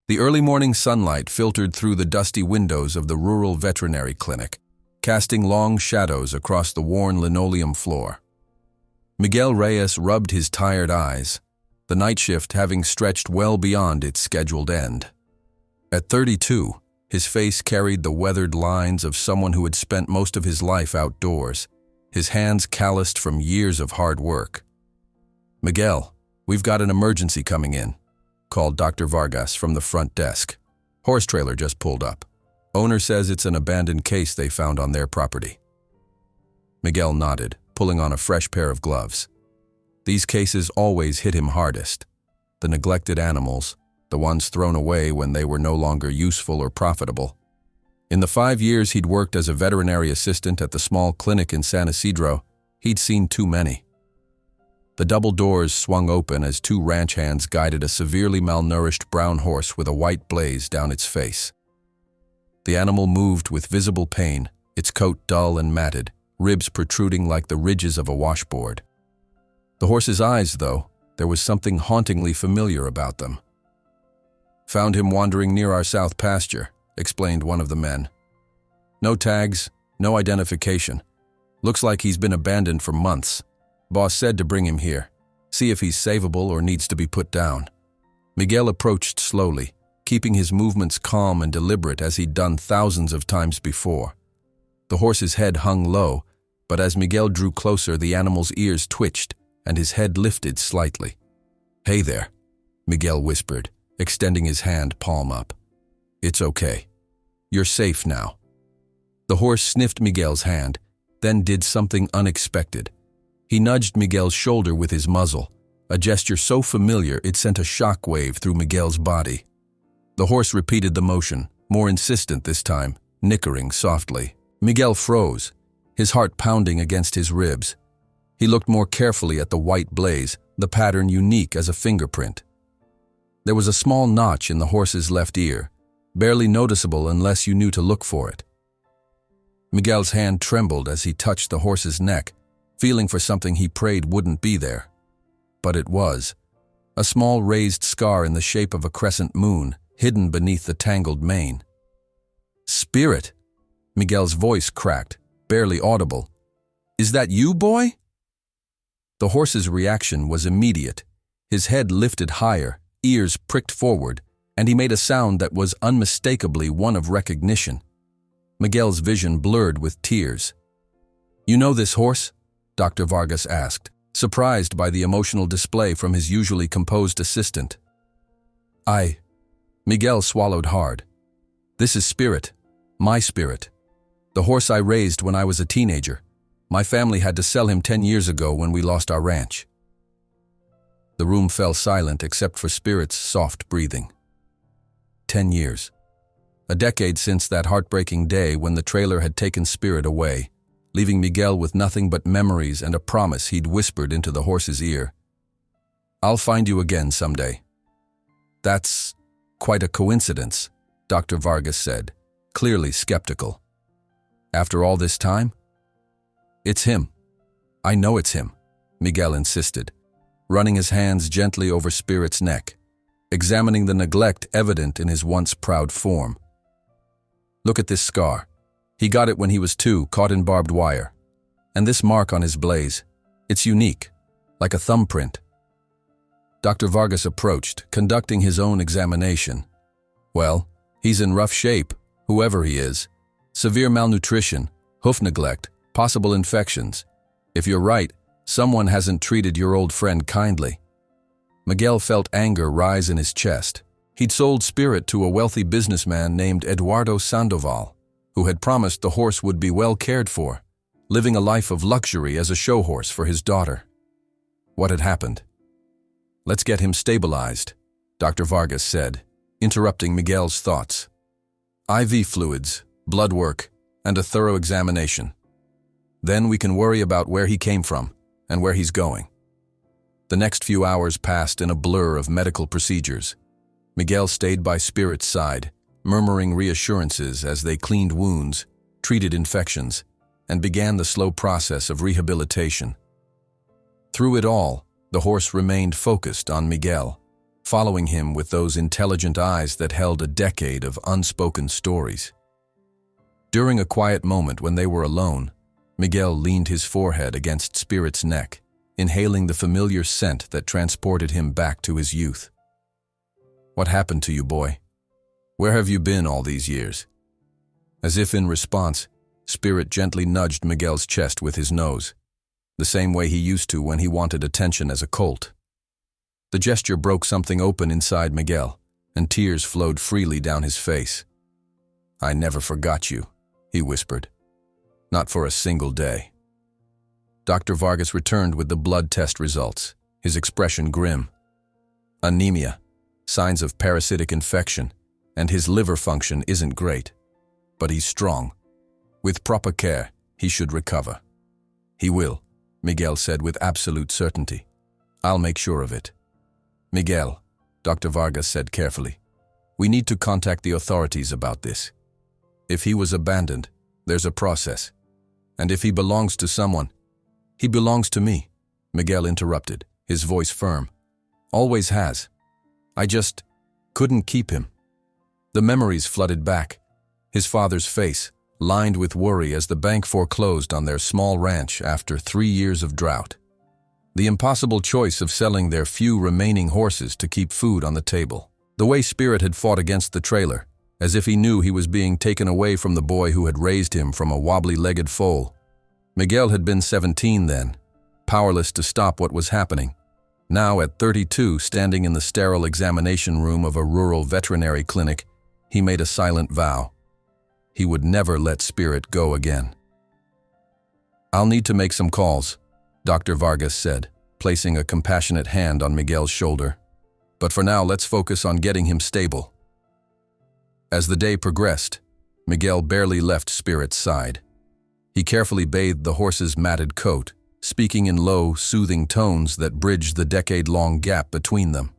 The early morning sunlight filtered through the dusty windows of the rural veterinary clinic, casting long shadows across the worn linoleum floor. Miguel Reyes rubbed his tired eyes, the night shift having stretched well beyond its scheduled end. At 32, his face carried the weathered lines of someone who had spent most of his life outdoors, his hands calloused from years of hard work. "Miguel, we've got an emergency coming in," called Dr. Vargas from the front desk. "Horse trailer just pulled up. Owner says it's an abandoned case they found on their property." Miguel nodded, pulling on a fresh pair of gloves. These cases always hit him hardest. The neglected animals, the ones thrown away when they were no longer useful or profitable. In the 5 years he'd worked as a veterinary assistant at the small clinic in San Isidro, he'd seen too many. The double doors swung open as 2 ranch hands guided a severely malnourished brown horse with a white blaze down its face. The animal moved with visible pain, its coat dull and matted, ribs protruding like the ridges of a washboard. The horse's eyes, though, there was something hauntingly familiar about them. "Found him wandering near our south pasture," explained one of the men. "No tags, no identification. Looks like he's been abandoned for months. Boss said to bring him here, see if he's savable or needs to be put down." Miguel approached slowly, keeping his movements calm and deliberate as he'd done thousands of times before. The horse's head hung low, but as Miguel drew closer, the animal's ears twitched and his head lifted slightly. "Hey there," Miguel whispered, extending his hand palm up. "It's okay. You're safe now." The horse sniffed Miguel's hand, then did something unexpected. He nudged Miguel's shoulder with his muzzle, a gesture so familiar it sent a shock wave through Miguel's body. The horse repeated the motion, more insistent this time, nickering softly. Miguel froze, his heart pounding against his ribs. He looked more carefully at the white blaze, the pattern unique as a fingerprint. There was a small notch in the horse's left ear, barely noticeable unless you knew to look for it. Miguel's hand trembled as he touched the horse's neck, feeling for something he prayed wouldn't be there. But it was. A small raised scar in the shape of a crescent moon, hidden beneath the tangled mane. "Spirit!" Miguel's voice cracked, barely audible. "Is that you, boy?" The horse's reaction was immediate. His head lifted higher, ears pricked forward, and he made a sound that was unmistakably one of recognition. Miguel's vision blurred with tears. "You know this horse?" Dr. Vargas asked, surprised by the emotional display from his usually composed assistant. Miguel swallowed hard. "This is Spirit, my Spirit. The horse I raised when I was a teenager. My family had to sell him 10 years ago when we lost our ranch." The room fell silent except for Spirit's soft breathing. 10 years. A decade since that heartbreaking day when the trailer had taken Spirit away, leaving Miguel with nothing but memories and a promise he'd whispered into the horse's ear. "I'll find you again someday." "That's quite a coincidence," Dr. Vargas said, clearly skeptical. "After all this time?" "It's him. I know it's him," Miguel insisted, running his hands gently over Spirit's neck, examining the neglect evident in his once proud form. "Look at this scar. He got it when he was 2, caught in barbed wire. And this mark on his blaze. It's unique, like a thumbprint." Dr. Vargas approached, conducting his own examination. "Well, he's in rough shape, whoever he is. Severe malnutrition, hoof neglect, possible infections. If you're right, someone hasn't treated your old friend kindly." Miguel felt anger rise in his chest. He'd sold Spirit to a wealthy businessman named Eduardo Sandoval, who had promised the horse would be well cared for, living a life of luxury as a show horse for his daughter. What had happened? "Let's get him stabilized," Dr. Vargas said, interrupting Miguel's thoughts. "IV fluids, blood work, and a thorough examination. Then we can worry about where he came from and where he's going." The next few hours passed in a blur of medical procedures. Miguel stayed by Spirit's side, murmuring reassurances as they cleaned wounds, treated infections, and began the slow process of rehabilitation. Through it all, the horse remained focused on Miguel, following him with those intelligent eyes that held a decade of unspoken stories. During a quiet moment when they were alone, Miguel leaned his forehead against Spirit's neck, inhaling the familiar scent that transported him back to his youth. "What happened to you, boy? Where have you been all these years?" As if in response, Spirit gently nudged Miguel's chest with his nose, the same way he used to when he wanted attention as a colt. The gesture broke something open inside Miguel, and tears flowed freely down his face. "I never forgot you," he whispered. "Not for a single day." Dr. Vargas returned with the blood test results, his expression grim. Anemia, signs of parasitic infection, and his liver function isn't great. But he's strong. With proper care, he should recover. "He will," Miguel said with absolute certainty. "I'll make sure of it." "Miguel," Dr. Vargas said carefully, "we need to contact the authorities about this. If he was abandoned, there's a process. And if he belongs to someone, he belongs to me," Miguel interrupted, his voice firm. "Always has. I just couldn't keep him." The memories flooded back. His father's face, lined with worry as the bank foreclosed on their small ranch after 3 years of drought. The impossible choice of selling their few remaining horses to keep food on the table. The way Spirit had fought against the trailer, as if he knew he was being taken away from the boy who had raised him from a wobbly-legged foal. Miguel had been 17 then, powerless to stop what was happening. Now at 32, standing in the sterile examination room of a rural veterinary clinic, he made a silent vow. He would never let Spirit go again. "I'll need to make some calls," Dr. Vargas said, placing a compassionate hand on Miguel's shoulder. "But for now, let's focus on getting him stable." As the day progressed, Miguel barely left Spirit's side. He carefully bathed the horse's matted coat, speaking in low, soothing tones that bridged the decade-long gap between them.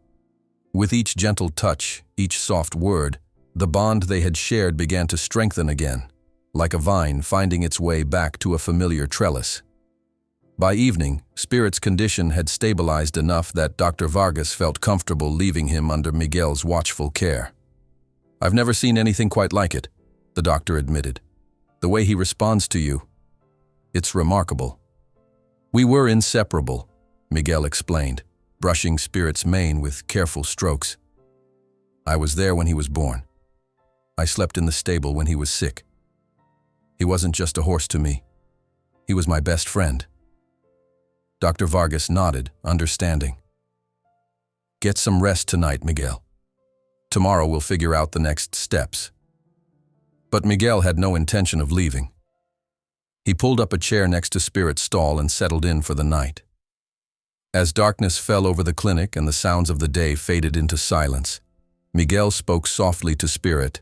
With each gentle touch, each soft word, the bond they had shared began to strengthen again, like a vine finding its way back to a familiar trellis. By evening, Spirit's condition had stabilized enough that Dr. Vargas felt comfortable leaving him under Miguel's watchful care. "I've never seen anything quite like it," the doctor admitted. "The way he responds to you, it's remarkable." "We were inseparable," Miguel explained, brushing Spirit's mane with careful strokes. "I was there when he was born. I slept in the stable when he was sick. He wasn't just a horse to me. He was my best friend." Dr. Vargas nodded, understanding. "Get some rest tonight, Miguel. Tomorrow we'll figure out the next steps." But Miguel had no intention of leaving. He pulled up a chair next to Spirit's stall and settled in for the night. As darkness fell over the clinic and the sounds of the day faded into silence, Miguel spoke softly to Spirit,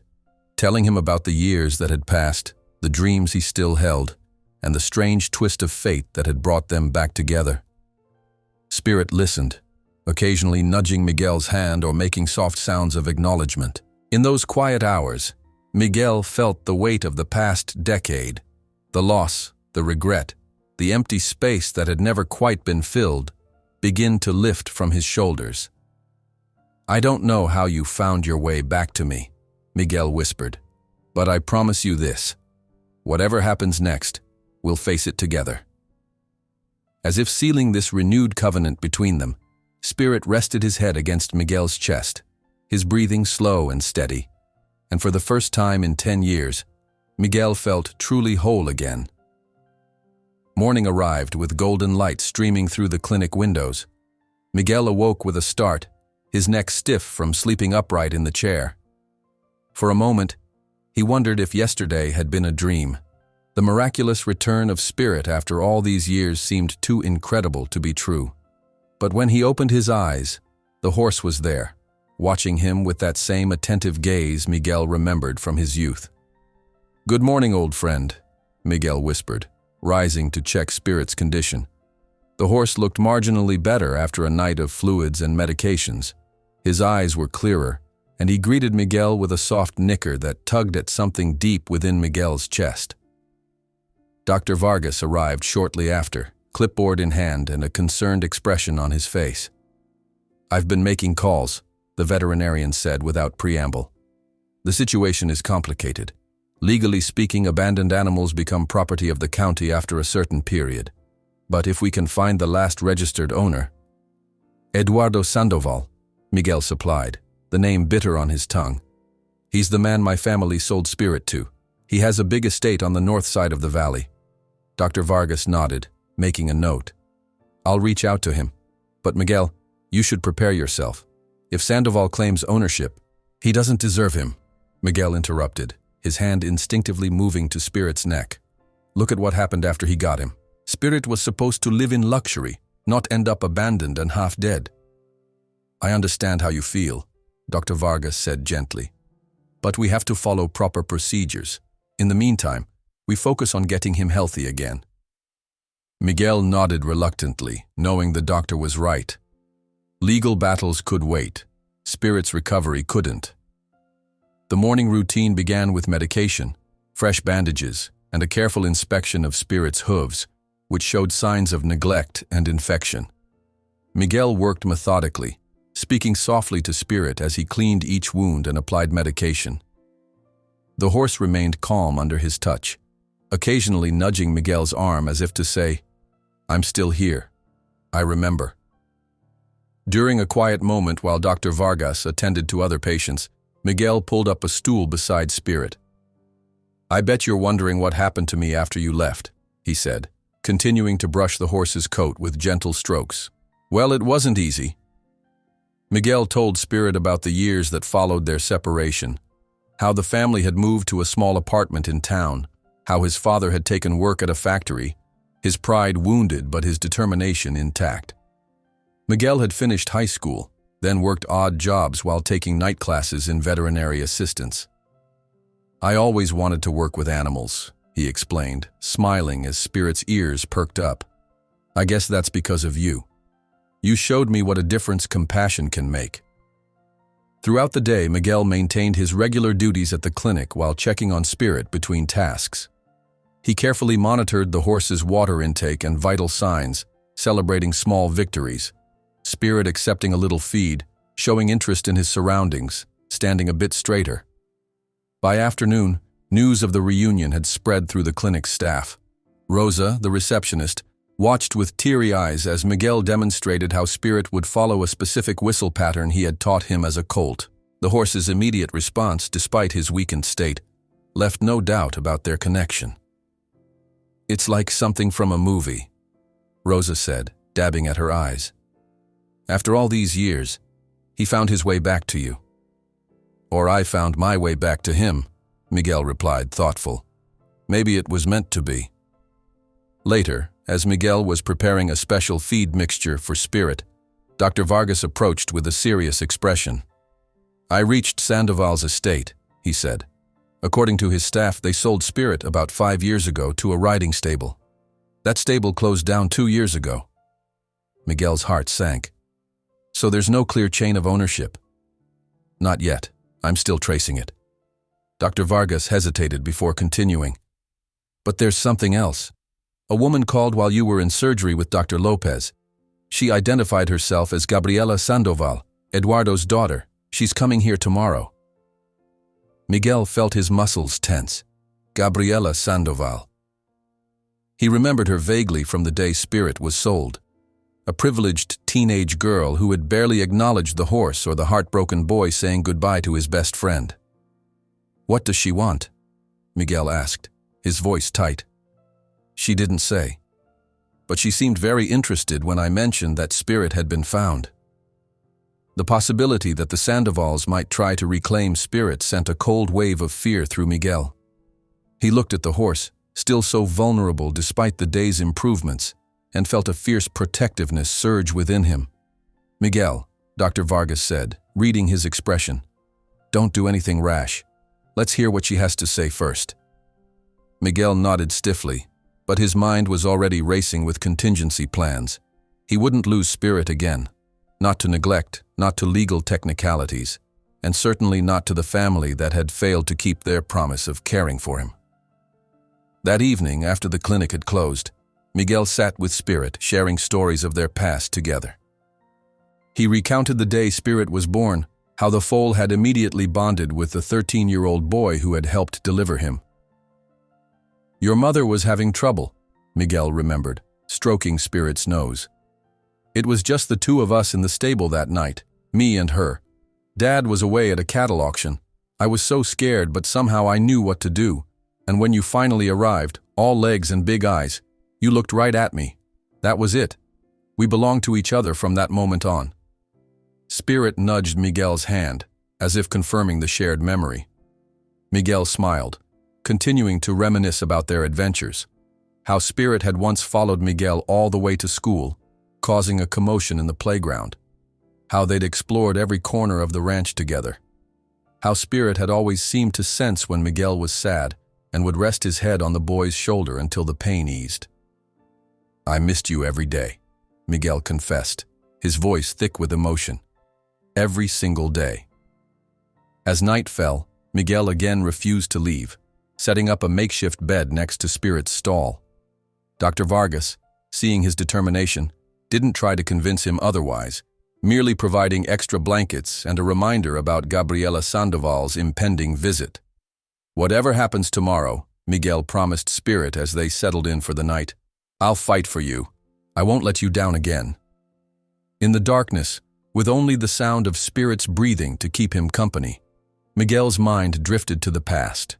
telling him about the years that had passed, the dreams he still held, and the strange twist of fate that had brought them back together. Spirit listened, occasionally nudging Miguel's hand or making soft sounds of acknowledgement. In those quiet hours, Miguel felt the weight of the past decade, the loss, the regret, the empty space that had never quite been filled, begin to lift from his shoulders. "I don't know how you found your way back to me," Miguel whispered, "but I promise you this. Whatever happens next, we'll face it together." As if sealing this renewed covenant between them, Spirit rested his head against Miguel's chest, his breathing slow and steady, and for the first time in 10 years, Miguel felt truly whole again. Morning arrived with golden light streaming through the clinic windows. Miguel awoke with a start, his neck stiff from sleeping upright in the chair. For a moment, he wondered if yesterday had been a dream. The miraculous return of Spirit after all these years seemed too incredible to be true. But when he opened his eyes, the horse was there, watching him with that same attentive gaze Miguel remembered from his youth. "Good morning, old friend," Miguel whispered, rising to check Spirit's condition. The horse looked marginally better after a night of fluids and medications. His eyes were clearer, and he greeted Miguel with a soft nicker that tugged at something deep within Miguel's chest. Dr. Vargas arrived shortly after, clipboard in hand and a concerned expression on his face. "I've been making calls," the veterinarian said without preamble. The situation is complicated. Legally speaking, abandoned animals become property of the county after a certain period. But if we can find the last registered owner— Eduardo Sandoval, Miguel supplied, the name bitter on his tongue. He's the man my family sold Spirit to. He has a big estate on the north side of the valley. Dr. Vargas nodded, making a note. I'll reach out to him. But Miguel, you should prepare yourself. If Sandoval claims ownership— He doesn't deserve him, Miguel interrupted, his hand instinctively moving to Spirit's neck. Look at what happened after he got him. Spirit was supposed to live in luxury, not end up abandoned and half dead. I understand how you feel, Dr. Vargas said gently. But we have to follow proper procedures. In the meantime, we focus on getting him healthy again. Miguel nodded reluctantly, knowing the doctor was right. Legal battles could wait. Spirit's recovery couldn't. The morning routine began with medication, fresh bandages, and a careful inspection of Spirit's hooves, which showed signs of neglect and infection. Miguel worked methodically, speaking softly to Spirit as he cleaned each wound and applied medication. The horse remained calm under his touch, occasionally nudging Miguel's arm as if to say, I'm still here. I remember. During a quiet moment while Dr. Vargas attended to other patients, Miguel pulled up a stool beside Spirit. I bet you're wondering what happened to me after you left, he said, continuing to brush the horse's coat with gentle strokes. Well, it wasn't easy. Miguel told Spirit about the years that followed their separation, how the family had moved to a small apartment in town, how his father had taken work at a factory, his pride wounded but his determination intact. Miguel had finished high school, then worked odd jobs while taking night classes in veterinary assistance. I always wanted to work with animals, he explained, smiling as Spirit's ears perked up. I guess that's because of you. You showed me what a difference compassion can make. Throughout the day, Miguel maintained his regular duties at the clinic while checking on Spirit between tasks. He carefully monitored the horse's water intake and vital signs, celebrating small victories. Spirit accepting a little feed, showing interest in his surroundings, standing a bit straighter. By afternoon, news of the reunion had spread through the clinic's staff. Rosa, the receptionist, watched with teary eyes as Miguel demonstrated how Spirit would follow a specific whistle pattern he had taught him as a colt. The horse's immediate response, despite his weakened state, left no doubt about their connection. It's like something from a movie, Rosa said, dabbing at her eyes. After all these years, he found his way back to you. Or I found my way back to him, Miguel replied, thoughtful. Maybe it was meant to be. Later, as Miguel was preparing a special feed mixture for Spirit, Dr. Vargas approached with a serious expression. I reached Sandoval's estate, he said. According to his staff, they sold Spirit about 5 years ago to a riding stable. That stable closed down 2 years ago. Miguel's heart sank. So there's no clear chain of ownership? Not yet. I'm still tracing it. Dr. Vargas hesitated before continuing. But there's something else. A woman called while you were in surgery with Dr. Lopez. She identified herself as Gabriela Sandoval, Eduardo's daughter. She's coming here tomorrow. Miguel felt his muscles tense. Gabriela Sandoval. He remembered her vaguely from the day Spirit was sold. A privileged teenage girl who had barely acknowledged the horse or the heartbroken boy saying goodbye to his best friend. What does she want? Miguel asked, his voice tight. She didn't say. But she seemed very interested when I mentioned that Spirit had been found. The possibility that the Sandovals might try to reclaim Spirit sent a cold wave of fear through Miguel. He looked at the horse, still so vulnerable despite the day's improvements, and felt a fierce protectiveness surge within him. Miguel, Dr. Vargas said, reading his expression, don't do anything rash. Let's hear what she has to say first. Miguel nodded stiffly, but his mind was already racing with contingency plans. He wouldn't lose Spirit again. Not to neglect, not to legal technicalities, and certainly not to the family that had failed to keep their promise of caring for him. That evening, after the clinic had closed, Miguel sat with Spirit, sharing stories of their past together. He recounted the day Spirit was born, how the foal had immediately bonded with the 13-year-old boy who had helped deliver him. Your mother was having trouble, Miguel remembered, stroking Spirit's nose. It was just the two of us in the stable that night, me and her. Dad was away at a cattle auction. I was so scared, but somehow I knew what to do. And when you finally arrived, all legs and big eyes, you looked right at me. That was it. We belonged to each other from that moment on. Spirit nudged Miguel's hand, as if confirming the shared memory. Miguel smiled, continuing to reminisce about their adventures. How Spirit had once followed Miguel all the way to school, causing a commotion in the playground. How they'd explored every corner of the ranch together. How Spirit had always seemed to sense when Miguel was sad and would rest his head on the boy's shoulder until the pain eased. I missed you every day, Miguel confessed, his voice thick with emotion. Every single day. As night fell, Miguel again refused to leave, setting up a makeshift bed next to Spirit's stall. Dr. Vargas, seeing his determination, didn't try to convince him otherwise, merely providing extra blankets and a reminder about Gabriela Sandoval's impending visit. Whatever happens tomorrow, Miguel promised Spirit as they settled in for the night, I'll fight for you. I won't let you down again. In the darkness, with only the sound of Spirit's breathing to keep him company, Miguel's mind drifted to the past,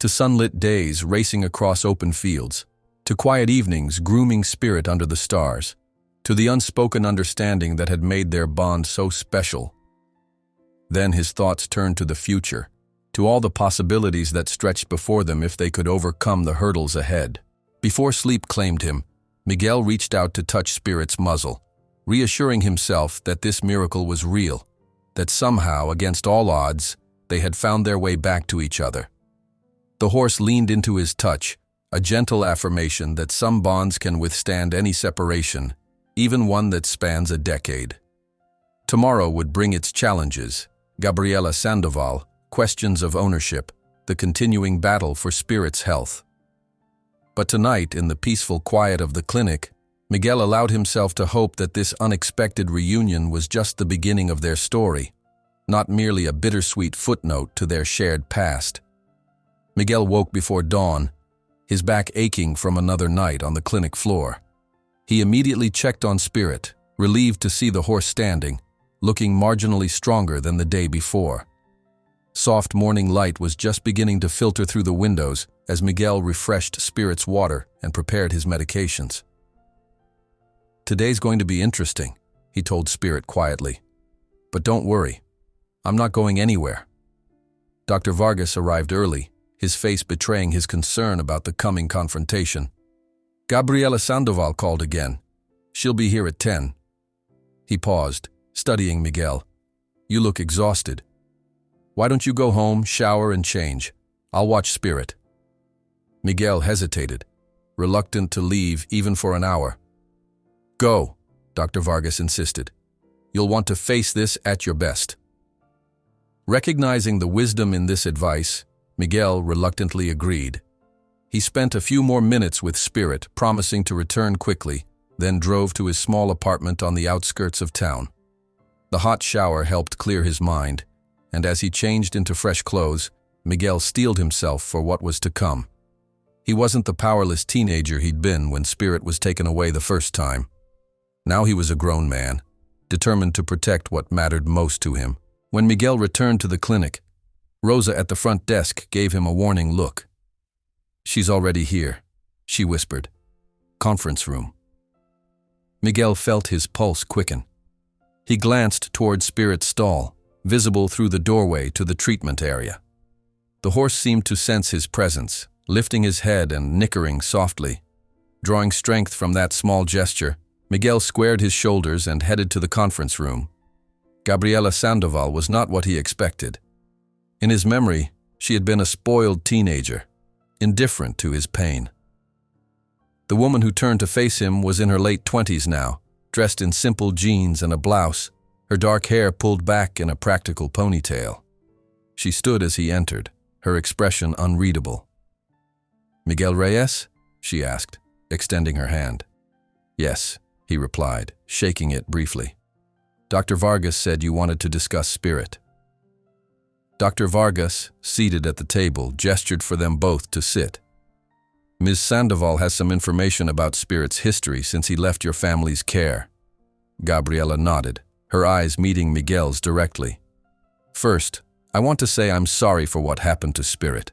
to sunlit days racing across open fields, to quiet evenings grooming Spirit under the stars, to the unspoken understanding that had made their bond so special. Then his thoughts turned to the future, to all the possibilities that stretched before them if they could overcome the hurdles ahead. Before sleep claimed him, Miguel reached out to touch Spirit's muzzle, reassuring himself that this miracle was real, that somehow, against all odds, they had found their way back to each other. The horse leaned into his touch, a gentle affirmation that some bonds can withstand any separation, even one that spans a decade. Tomorrow would bring its challenges, Gabriela Sandoval, questions of ownership, the continuing battle for Spirit's health. But tonight, in the peaceful quiet of the clinic, Miguel allowed himself to hope that this unexpected reunion was just the beginning of their story, not merely a bittersweet footnote to their shared past. Miguel woke before dawn, his back aching from another night on the clinic floor. He immediately checked on Spirit, relieved to see the horse standing, looking marginally stronger than the day before. Soft morning light was just beginning to filter through the windows as Miguel refreshed Spirit's water and prepared his medications. Today's going to be interesting, he told Spirit quietly. But don't worry, I'm not going anywhere. Dr. Vargas arrived early, his face betraying his concern about the coming confrontation. Gabriela Sandoval called again. She'll be here at 10. He paused, studying Miguel. You look exhausted. Why don't you go home, shower, and change? I'll watch Spirit. Miguel hesitated, reluctant to leave even for an hour. Go, Dr. Vargas insisted. You'll want to face this at your best. Recognizing the wisdom in this advice, Miguel reluctantly agreed. He spent a few more minutes with Spirit, promising to return quickly, then drove to his small apartment on the outskirts of town. The hot shower helped clear his mind, and as he changed into fresh clothes, Miguel steeled himself for what was to come. He wasn't the powerless teenager he'd been when Spirit was taken away the first time. Now he was a grown man, determined to protect what mattered most to him. When Miguel returned to the clinic, Rosa at the front desk gave him a warning look. She's already here, she whispered. Conference room. Miguel felt his pulse quicken. He glanced toward Spirit's stall, visible through the doorway to the treatment area. The horse seemed to sense his presence, lifting his head and nickering softly. Drawing strength from that small gesture, Miguel squared his shoulders and headed to the conference room. Gabriela Sandoval was not what he expected. In his memory, she had been a spoiled teenager, indifferent to his pain. The woman who turned to face him was in her late 20s now, dressed in simple jeans and a blouse, her dark hair pulled back in a practical ponytail. She stood as he entered, her expression unreadable. Miguel Reyes? She asked, extending her hand. Yes, he replied, shaking it briefly. Dr. Vargas said you wanted to discuss Spirit. Dr. Vargas, seated at the table, gestured for them both to sit. Ms. Sandoval has some information about Spirit's history since he left your family's care. Gabriela nodded, her eyes meeting Miguel's directly. First, I want to say I'm sorry for what happened to Spirit.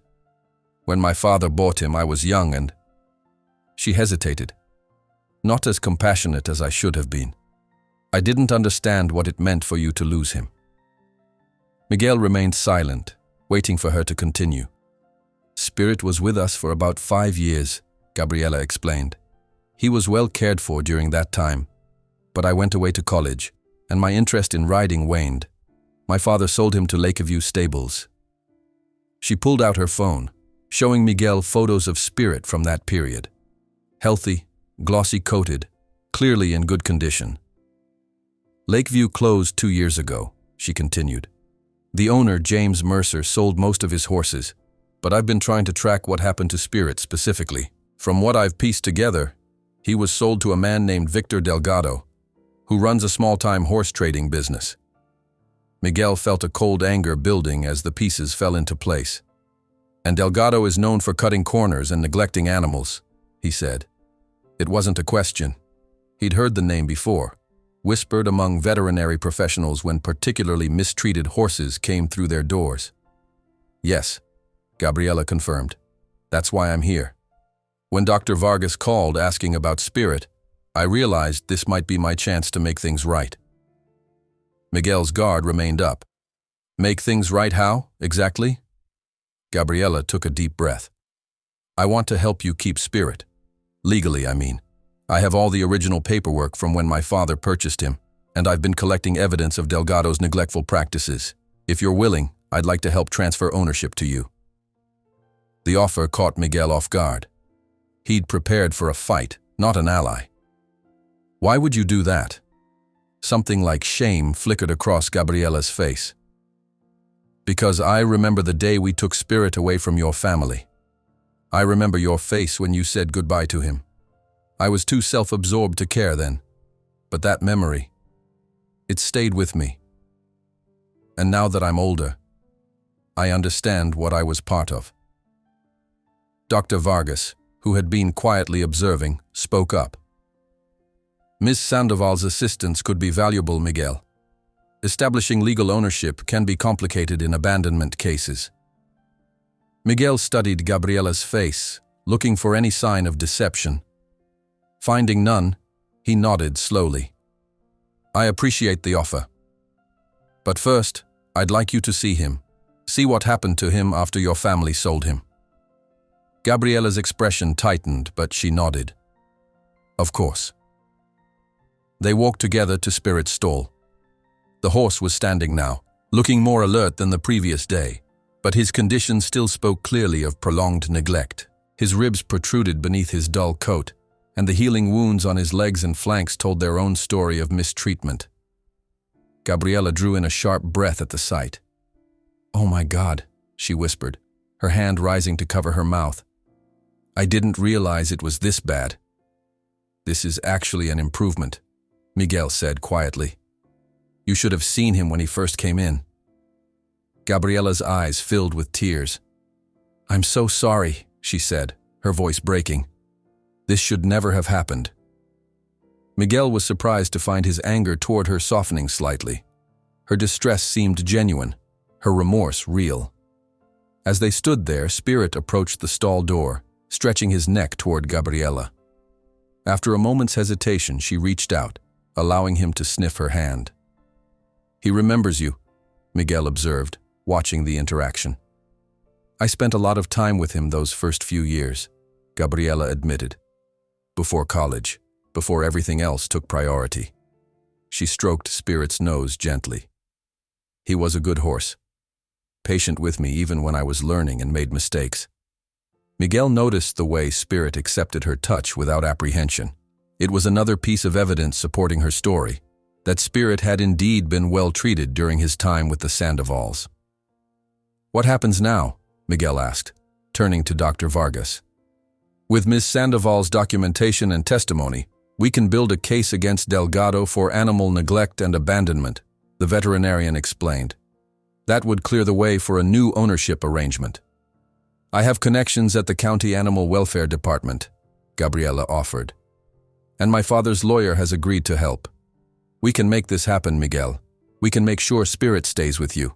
When my father bought him, I was young and... She hesitated, not as compassionate as I should have been. I didn't understand what it meant for you to lose him. Miguel remained silent, waiting for her to continue. Spirit was with us for about 5 years, Gabriela explained. He was well cared for during that time, but I went away to college, and my interest in riding waned. My father sold him to Lakeview Stables. She pulled out her phone, showing Miguel photos of Spirit from that period. Healthy, glossy-coated, clearly in good condition. Lakeview closed 2 years ago, she continued. The owner, James Mercer, sold most of his horses, but I've been trying to track what happened to Spirit specifically. From what I've pieced together, he was sold to a man named Victor Delgado, who runs a small-time horse trading business. Miguel felt a cold anger building as the pieces fell into place. And Delgado is known for cutting corners and neglecting animals, he said. It wasn't a question. He'd heard the name before, whispered among veterinary professionals when particularly mistreated horses came through their doors. Yes, Gabriela confirmed. That's why I'm here. When Dr. Vargas called asking about Spirit, I realized this might be my chance to make things right. Miguel's guard remained up. Make things right how, exactly? Gabriela took a deep breath. I want to help you keep Spirit. Legally, I mean. I have all the original paperwork from when my father purchased him, and I've been collecting evidence of Delgado's neglectful practices. If you're willing, I'd like to help transfer ownership to you. The offer caught Miguel off guard. He'd prepared for a fight, not an ally. Why would you do that? Something like shame flickered across Gabriela's face. Because I remember the day we took Spirit away from your family. I remember your face when you said goodbye to him. I was too self-absorbed to care then, but that memory, it stayed with me. And now that I'm older, I understand what I was part of. Dr. Vargas, who had been quietly observing, spoke up. Ms. Sandoval's assistance could be valuable, Miguel. Establishing legal ownership can be complicated in abandonment cases. Miguel studied Gabriela's face, looking for any sign of deception. Finding none, he nodded slowly. I appreciate the offer. But first, I'd like you to see him. See what happened to him after your family sold him. Gabriela's expression tightened, but she nodded. Of course. They walked together to Spirit's stall. The horse was standing now, looking more alert than the previous day, but his condition still spoke clearly of prolonged neglect. His ribs protruded beneath his dull coat, and the healing wounds on his legs and flanks told their own story of mistreatment. Gabriela drew in a sharp breath at the sight. Oh my God, she whispered, her hand rising to cover her mouth. I didn't realize it was this bad. This is actually an improvement, Miguel said quietly. You should have seen him when he first came in. Gabriela's eyes filled with tears. I'm so sorry, she said, her voice breaking. This should never have happened. Miguel was surprised to find his anger toward her softening slightly. Her distress seemed genuine, her remorse real. As they stood there, Spirit approached the stall door, stretching his neck toward Gabriela. After a moment's hesitation, she reached out, allowing him to sniff her hand. He remembers you, Miguel observed, watching the interaction. I spent a lot of time with him those first few years, Gabriela admitted. Before college, before everything else took priority. She stroked Spirit's nose gently. He was a good horse, patient with me even when I was learning and made mistakes. Miguel noticed the way Spirit accepted her touch without apprehension. It was another piece of evidence supporting her story, that Spirit had indeed been well treated during his time with the Sandovals. What happens now? Miguel asked, turning to Dr. Vargas. With Ms. Sandoval's documentation and testimony, we can build a case against Delgado for animal neglect and abandonment, the veterinarian explained. That would clear the way for a new ownership arrangement. I have connections at the County Animal Welfare Department, Gabriella offered. And my father's lawyer has agreed to help. We can make this happen, Miguel. We can make sure Spirit stays with you.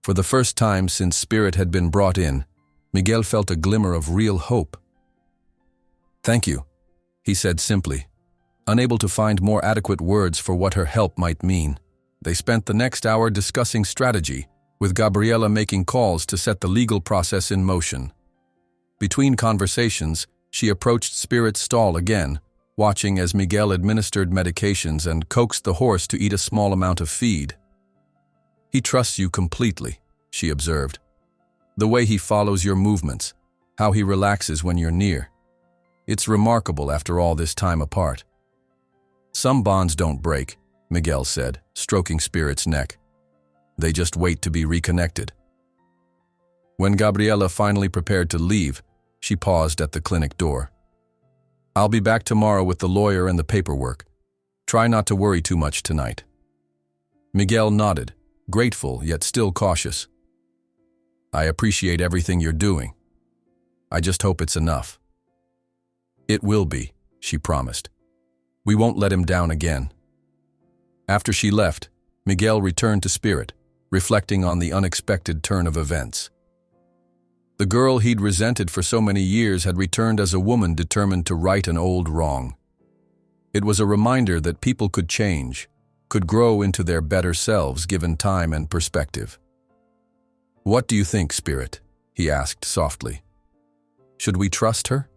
For the first time since Spirit had been brought in, Miguel felt a glimmer of real hope. Thank you, he said simply, unable to find more adequate words for what her help might mean. They spent the next hour discussing strategy, with Gabriella making calls to set the legal process in motion. Between conversations, she approached Spirit's stall again, watching as Miguel administered medications and coaxed the horse to eat a small amount of feed. He trusts you completely, she observed. The way he follows your movements, how he relaxes when you're near. It's remarkable after all this time apart. Some bonds don't break, Miguel said, stroking Spirit's neck. They just wait to be reconnected. When Gabriella finally prepared to leave, she paused at the clinic door. I'll be back tomorrow with the lawyer and the paperwork. Try not to worry too much tonight. Miguel nodded, grateful yet still cautious. I appreciate everything you're doing. I just hope it's enough. It will be, she promised. We won't let him down again. After she left, Miguel returned to Spirit, reflecting on the unexpected turn of events. The girl he'd resented for so many years had returned as a woman determined to right an old wrong. It was a reminder that people could change, could grow into their better selves given time and perspective. What do you think, Spirit? He asked softly. Should we trust her?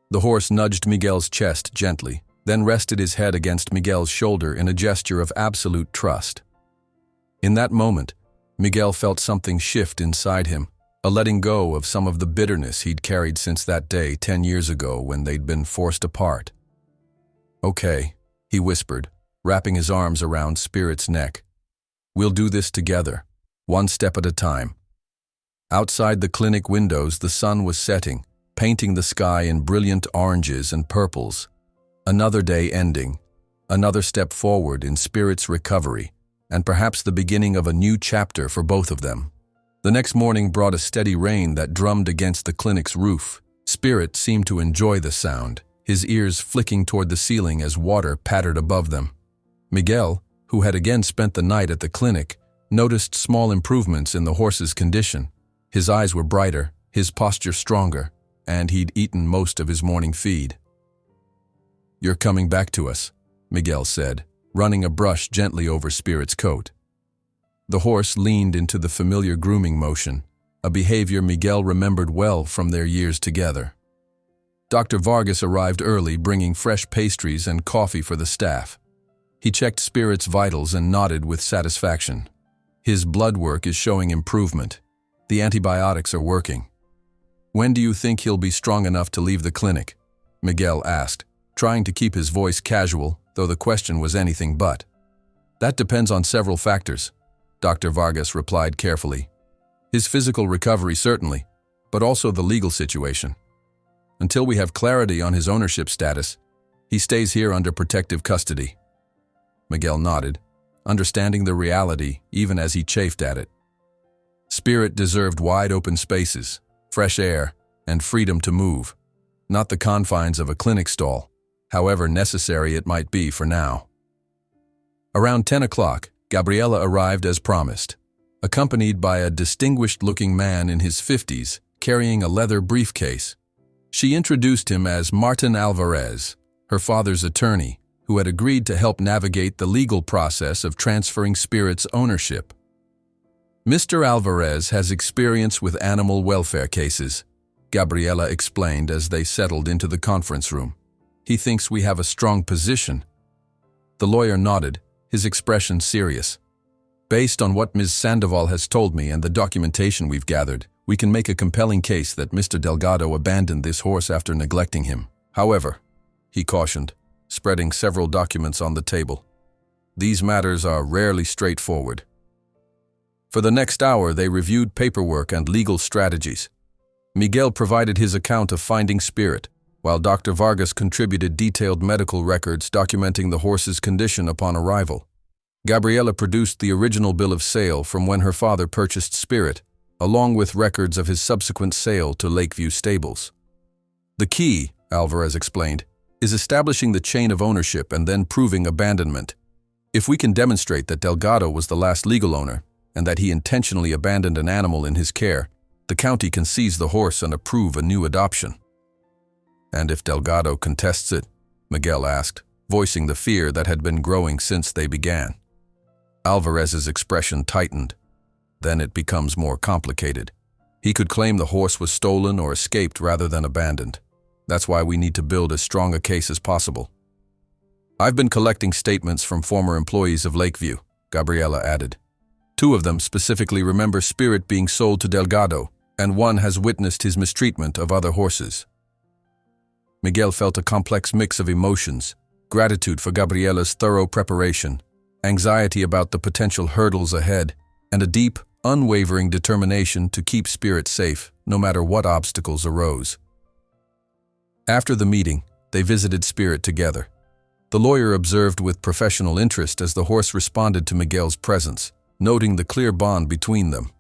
The horse nudged Miguel's chest gently, then rested his head against Miguel's shoulder in a gesture of absolute trust. In that moment, Miguel felt something shift inside him, a letting go of some of the bitterness he'd carried since that day 10 years ago when they'd been forced apart. Okay, he whispered, wrapping his arms around Spirit's neck. We'll do this together, one step at a time. Outside the clinic windows, the sun was setting, painting the sky in brilliant oranges and purples. Another day ending, another step forward in Spirit's recovery, and perhaps the beginning of a new chapter for both of them. The next morning brought a steady rain that drummed against the clinic's roof. Spirit seemed to enjoy the sound, his ears flicking toward the ceiling as water pattered above them. Miguel, who had again spent the night at the clinic, noticed small improvements in the horse's condition. His eyes were brighter, his posture stronger, and he'd eaten most of his morning feed. You're coming back to us, Miguel said, running a brush gently over Spirit's coat. The horse leaned into the familiar grooming motion, a behavior Miguel remembered well from their years together. Dr. Vargas arrived early, bringing fresh pastries and coffee for the staff. He checked Spirit's vitals and nodded with satisfaction. His blood work is showing improvement. The antibiotics are working. When do you think he'll be strong enough to leave the clinic? Miguel asked, trying to keep his voice casual, though the question was anything but. That depends on several factors, Dr. Vargas replied carefully. His physical recovery certainly, but also the legal situation. Until we have clarity on his ownership status, he stays here under protective custody. Miguel nodded, understanding the reality even as he chafed at it. Spirit deserved wide-open spaces, fresh air, and freedom to move, not the confines of a clinic stall, however necessary it might be for now. Around 10 o'clock, Gabriella arrived as promised, accompanied by a distinguished-looking man in his 50s carrying a leather briefcase. She introduced him as Martin Alvarez, her father's attorney, who had agreed to help navigate the legal process of transferring Spirit's ownership. Mr. Alvarez has experience with animal welfare cases, Gabriella explained as they settled into the conference room. He thinks we have a strong position. The lawyer nodded, his expression serious. Based on what Ms. Sandoval has told me and the documentation we've gathered, we can make a compelling case that Mr. Delgado abandoned this horse after neglecting him. However, he cautioned, spreading several documents on the table, these matters are rarely straightforward. For the next hour, they reviewed paperwork and legal strategies. Miguel provided his account of finding Spirit, while Dr. Vargas contributed detailed medical records documenting the horse's condition upon arrival. Gabriela produced the original bill of sale from when her father purchased Spirit, along with records of his subsequent sale to Lakeview Stables. The key, Alvarez explained, is establishing the chain of ownership and then proving abandonment. If we can demonstrate that Delgado was the last legal owner and that he intentionally abandoned an animal in his care, the county can seize the horse and approve a new adoption. And if Delgado contests it? Miguel asked, voicing the fear that had been growing since they began. Alvarez's expression tightened. Then it becomes more complicated. He could claim the horse was stolen or escaped rather than abandoned. That's why we need to build as strong a case as possible. I've been collecting statements from former employees of Lakeview, Gabriela added. 2 of them specifically remember Spirit being sold to Delgado, and 1 has witnessed his mistreatment of other horses. Miguel felt a complex mix of emotions: gratitude for Gabriela's thorough preparation, anxiety about the potential hurdles ahead, and a deep, unwavering determination to keep Spirit safe no matter what obstacles arose. After the meeting, they visited Spirit together. The lawyer observed with professional interest as the horse responded to Miguel's presence, noting the clear bond between them.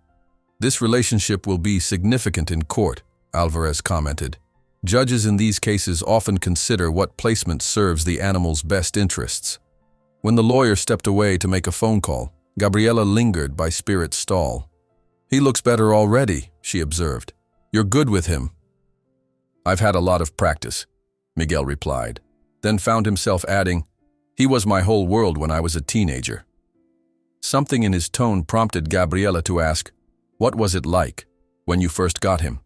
"This relationship will be significant in court," Alvarez commented. "Judges in these cases often consider what placement serves the animal's best interests." When the lawyer stepped away to make a phone call, Gabriela lingered by Spirit's stall. "He looks better already," she observed. "You're good with him." "I've had a lot of practice," Miguel replied, then found himself adding, "He was my whole world when I was a teenager." Something in his tone prompted Gabriela to ask, "What was it like when you first got him?"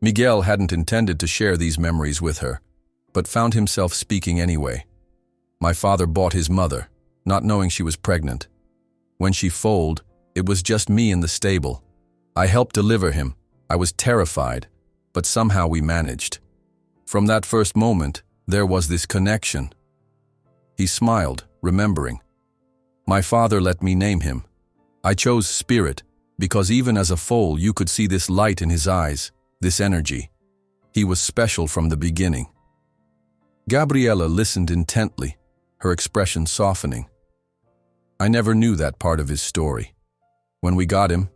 Miguel hadn't intended to share these memories with her, but found himself speaking anyway. "My father bought his mother, not knowing she was pregnant. When she foaled, it was just me in the stable. I helped deliver him. I was terrified, but somehow we managed. From that first moment, there was this connection." He smiled, remembering. "My father let me name him. I chose Spirit because even as a foal you could see this light in his eyes, this energy. He was special from the beginning." Gabriela listened intently, her expression softening. "I never knew that part of his story. When we got him,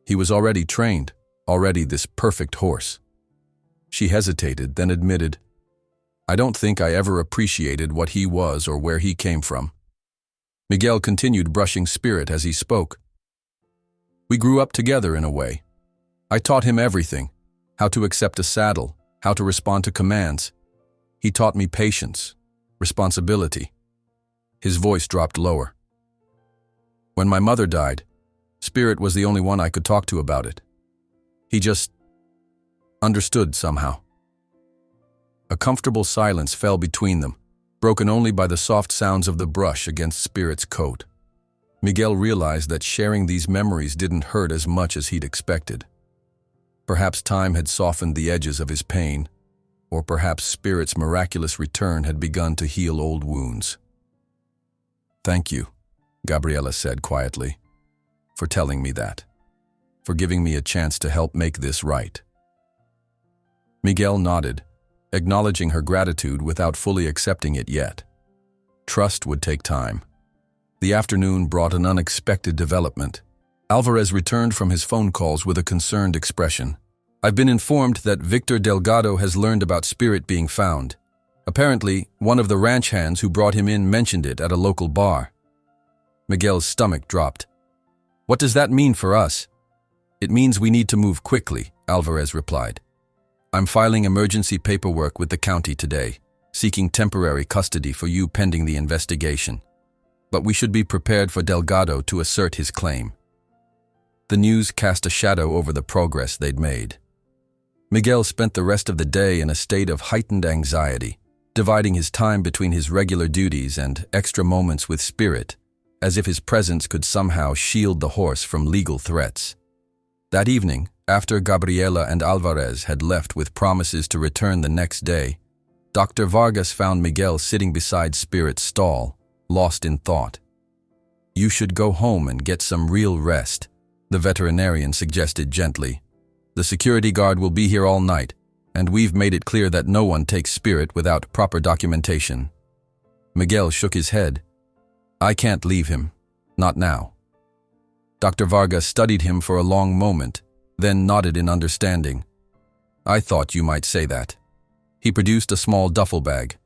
he was already trained, already this perfect horse." She hesitated, then admitted, "I don't think I ever appreciated what he was or where he came from." Miguel continued brushing Spirit as he spoke. "We grew up together in a way. I taught him everything, how to accept a saddle, how to respond to commands. He taught me patience, responsibility." His voice dropped lower. "When my mother died, Spirit was the only one I could talk to about it. He just understood somehow." A comfortable silence fell between them, broken only by the soft sounds of the brush against Spirit's coat. Miguel realized that sharing these memories didn't hurt as much as he'd expected. Perhaps time had softened the edges of his pain, or perhaps Spirit's miraculous return had begun to heal old wounds. "Thank you," Gabriela said quietly, "for telling me that, for giving me a chance to help make this right." Miguel nodded, acknowledging her gratitude without fully accepting it yet. Trust would take time. The afternoon brought an unexpected development. Alvarez returned from his phone calls with a concerned expression. "I've been informed that Victor Delgado has learned about Spirit being found. Apparently, one of the ranch hands who brought him in mentioned it at a local bar." Miguel's stomach dropped. "What does that mean for us?" "It means we need to move quickly," Alvarez replied. "I'm filing emergency paperwork with the county today, seeking temporary custody for you pending the investigation. But we should be prepared for Delgado to assert his claim." The news cast a shadow over the progress they'd made. Miguel spent the rest of the day in a state of heightened anxiety, dividing his time between his regular duties and extra moments with Spirit, as if his presence could somehow shield the horse from legal threats. That evening, after Gabriela and Alvarez had left with promises to return the next day, Dr. Vargas found Miguel sitting beside Spirit's stall, lost in thought. "You should go home and get some real rest," the veterinarian suggested gently. "The security guard will be here all night, and we've made it clear that no one takes Spirit without proper documentation." Miguel shook his head. "I can't leave him. Not now. Dr. Vargas studied him for a long moment, then nodded in understanding. I thought you might say that. He produced a small duffel bag.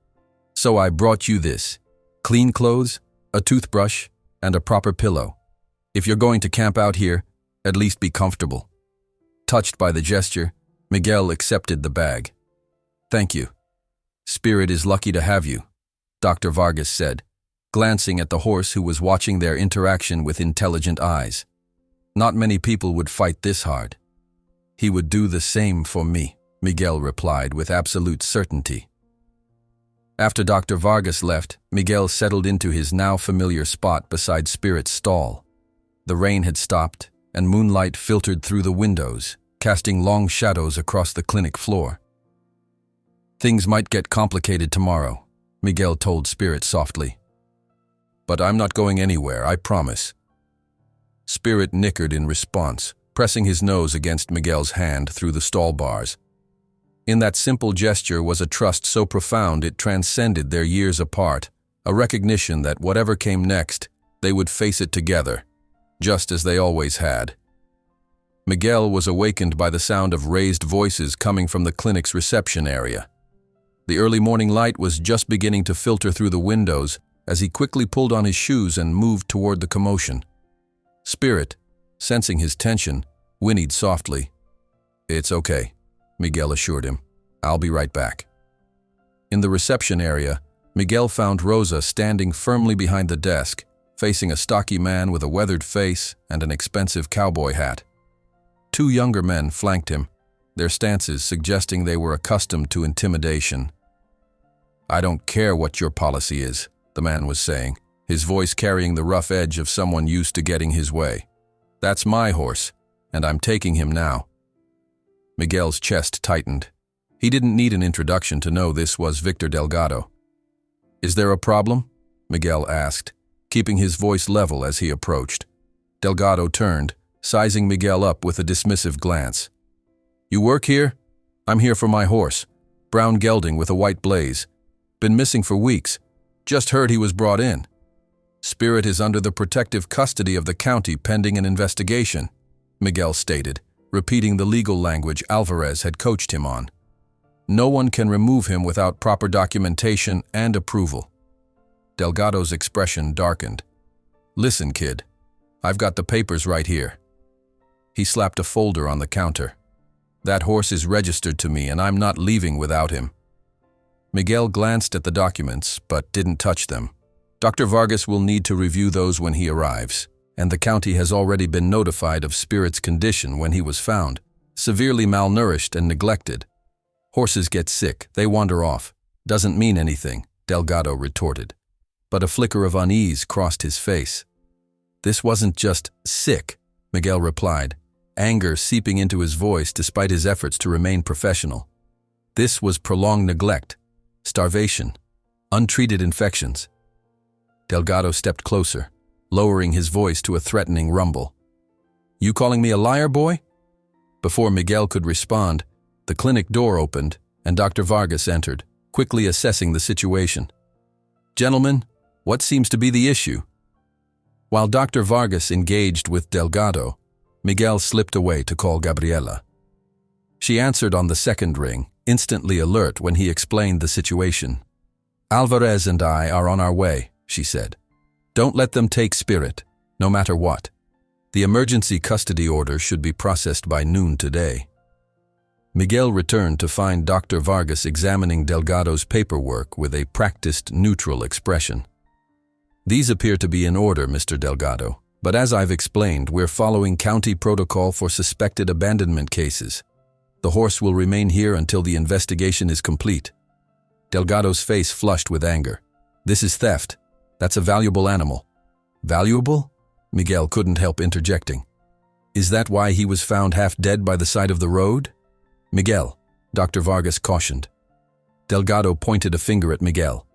So I brought you this. Clean clothes, a toothbrush, and a proper pillow. If you're going to camp out here, at least be comfortable. Touched by the gesture, Miguel accepted the bag. Thank you. Spirit is lucky to have you, Dr. Vargas said, glancing at the horse who was watching their interaction with intelligent eyes. Not many people would fight this hard. He would do the same for me, Miguel replied with absolute certainty. After Dr. Vargas left, Miguel settled into his now familiar spot beside Spirit's stall. The rain had stopped, and moonlight filtered through the windows, casting long shadows across the clinic floor. Things might get complicated tomorrow, Miguel told Spirit softly. But I'm not going anywhere, I promise. Spirit nickered in response, pressing his nose against Miguel's hand through the stall bars. In that simple gesture was a trust so profound it transcended their years apart, a recognition that whatever came next, they would face it together, just as they always had. Miguel was awakened by the sound of raised voices coming from the clinic's reception area. The early morning light was just beginning to filter through the windows as he quickly pulled on his shoes and moved toward the commotion. Spirit, sensing his tension, whinnied softly. It's okay, Miguel assured him. I'll be right back. In the reception area, Miguel found Rosa standing firmly behind the desk, facing a stocky man with a weathered face and an expensive cowboy hat. Two younger men flanked him, their stances suggesting they were accustomed to intimidation. I don't care what your policy is, the man was saying, his voice carrying the rough edge of someone used to getting his way. That's my horse, and I'm taking him now. Miguel's chest tightened. He didn't need an introduction to know this was Victor Delgado. Is there a problem? Miguel asked, keeping his voice level as he approached. Delgado turned, sizing Miguel up with a dismissive glance. You work here? I'm here for my horse, brown gelding with a white blaze. Been missing for weeks. Just heard he was brought in. Spirit is under the protective custody of the county pending an investigation, Miguel stated, repeating the legal language Alvarez had coached him on. No one can remove him without proper documentation and approval. Delgado's expression darkened. Listen, kid, I've got the papers right here. He slapped a folder on the counter. That horse is registered to me and I'm not leaving without him. Miguel glanced at the documents, but didn't touch them. Dr. Vargas will need to review those when he arrives, and the county has already been notified of Spirit's condition when he was found, severely malnourished and neglected. Horses get sick, they wander off. Doesn't mean anything, Delgado retorted. But a flicker of unease crossed his face. This wasn't just sick, Miguel replied, anger seeping into his voice despite his efforts to remain professional. This was prolonged neglect, starvation, untreated infections. Delgado stepped closer, lowering his voice to a threatening rumble. You calling me a liar, boy? Before Miguel could respond, the clinic door opened and Dr. Vargas entered, quickly assessing the situation. Gentlemen, what seems to be the issue? While Dr. Vargas engaged with Delgado, Miguel slipped away to call Gabriela. She answered on the second ring, instantly alert when he explained the situation. Alvarez and I are on our way, she said. Don't let them take Spirit, no matter what. The emergency custody order should be processed by noon today. Miguel returned to find Dr. Vargas examining Delgado's paperwork with a practiced, neutral expression. These appear to be in order, Mr. Delgado, but as I've explained, we're following county protocol for suspected abandonment cases. The horse will remain here until the investigation is complete. Delgado's face flushed with anger. This is theft. That's a valuable animal. Valuable? Miguel couldn't help interjecting. Is that why he was found half dead by the side of the road? Miguel, Dr. Vargas cautioned. Delgado pointed a finger at Miguel.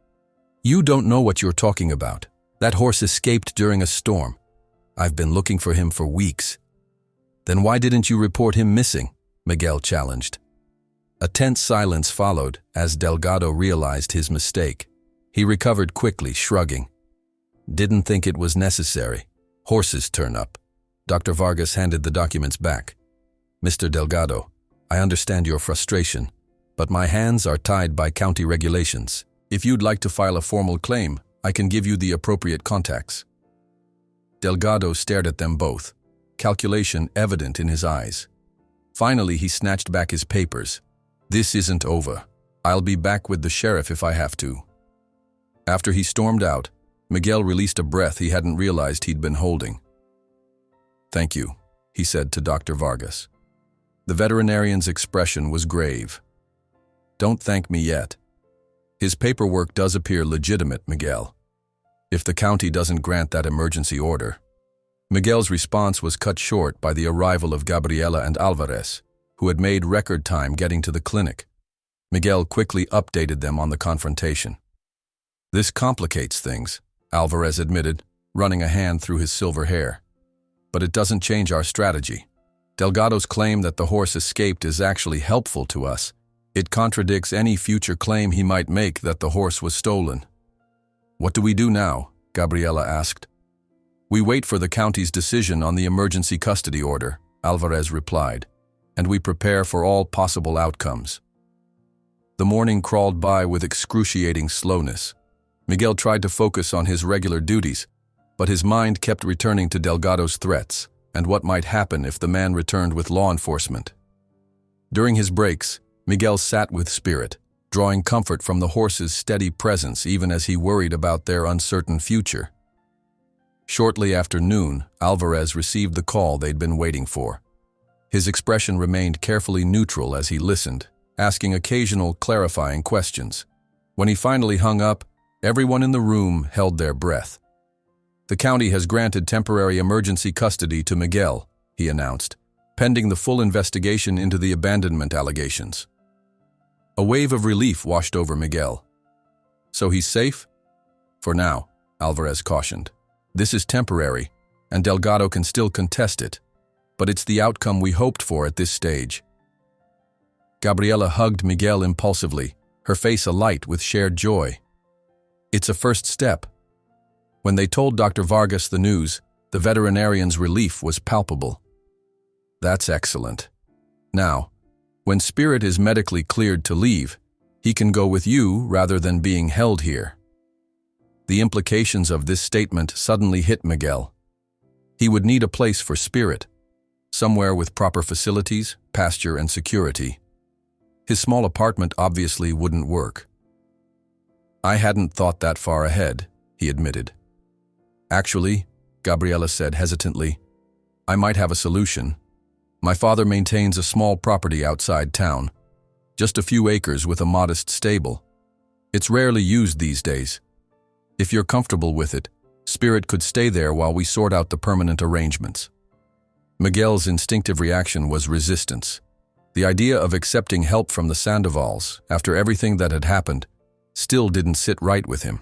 You don't know what you're talking about. That horse escaped during a storm. I've been looking for him for weeks. Then why didn't you report him missing? Miguel challenged. A tense silence followed as Delgado realized his mistake. He recovered quickly, shrugging. Didn't think it was necessary. Horses turn up. Dr. Vargas handed the documents back. Mr. Delgado, I understand your frustration, but my hands are tied by county regulations. If you'd like to file a formal claim, I can give you the appropriate contacts. Delgado stared at them both, calculation evident in his eyes. Finally, he snatched back his papers. This isn't over. I'll be back with the sheriff if I have to. After he stormed out, Miguel released a breath he hadn't realized he'd been holding. Thank you, he said to Dr. Vargas. The veterinarian's expression was grave. Don't thank me yet. His paperwork does appear legitimate, Miguel. If the county doesn't grant that emergency order. Miguel's response was cut short by the arrival of Gabriela and Alvarez, who had made record time getting to the clinic. Miguel quickly updated them on the confrontation. This complicates things, Alvarez admitted, running a hand through his silver hair. But it doesn't change our strategy. Delgado's claim that the horse escaped is actually helpful to us. It contradicts any future claim he might make that the horse was stolen. What do we do now? Gabriela asked. We wait for the county's decision on the emergency custody order, Alvarez replied, and we prepare for all possible outcomes. The morning crawled by with excruciating slowness. Miguel tried to focus on his regular duties, but his mind kept returning to Delgado's threats and what might happen if the man returned with law enforcement. During his breaks, Miguel sat with Spirit, drawing comfort from the horse's steady presence even as he worried about their uncertain future. Shortly after noon, Alvarez received the call they'd been waiting for. His expression remained carefully neutral as he listened, asking occasional clarifying questions. When he finally hung up, everyone in the room held their breath. The county has granted temporary emergency custody to Miguel, he announced, pending the full investigation into the abandonment allegations. A wave of relief washed over Miguel. So he's safe? For now, Alvarez cautioned. This is temporary, and Delgado can still contest it, but it's the outcome we hoped for at this stage. Gabriela hugged Miguel impulsively, her face alight with shared joy. It's a first step. When they told Dr. Vargas the news, the veterinarian's relief was palpable. That's excellent. Now, when Spirit is medically cleared to leave, he can go with you rather than being held here. The implications of this statement suddenly hit Miguel. He would need a place for Spirit, somewhere with proper facilities, pasture, and security. His small apartment obviously wouldn't work. I hadn't thought that far ahead, he admitted. Actually, Gabriela said hesitantly, I might have a solution. My father maintains a small property outside town, just a few acres with a modest stable. It's rarely used these days. If you're comfortable with it, Spirit could stay there while we sort out the permanent arrangements. Miguel's instinctive reaction was resistance. The idea of accepting help from the Sandovals, after everything that had happened, still didn't sit right with him.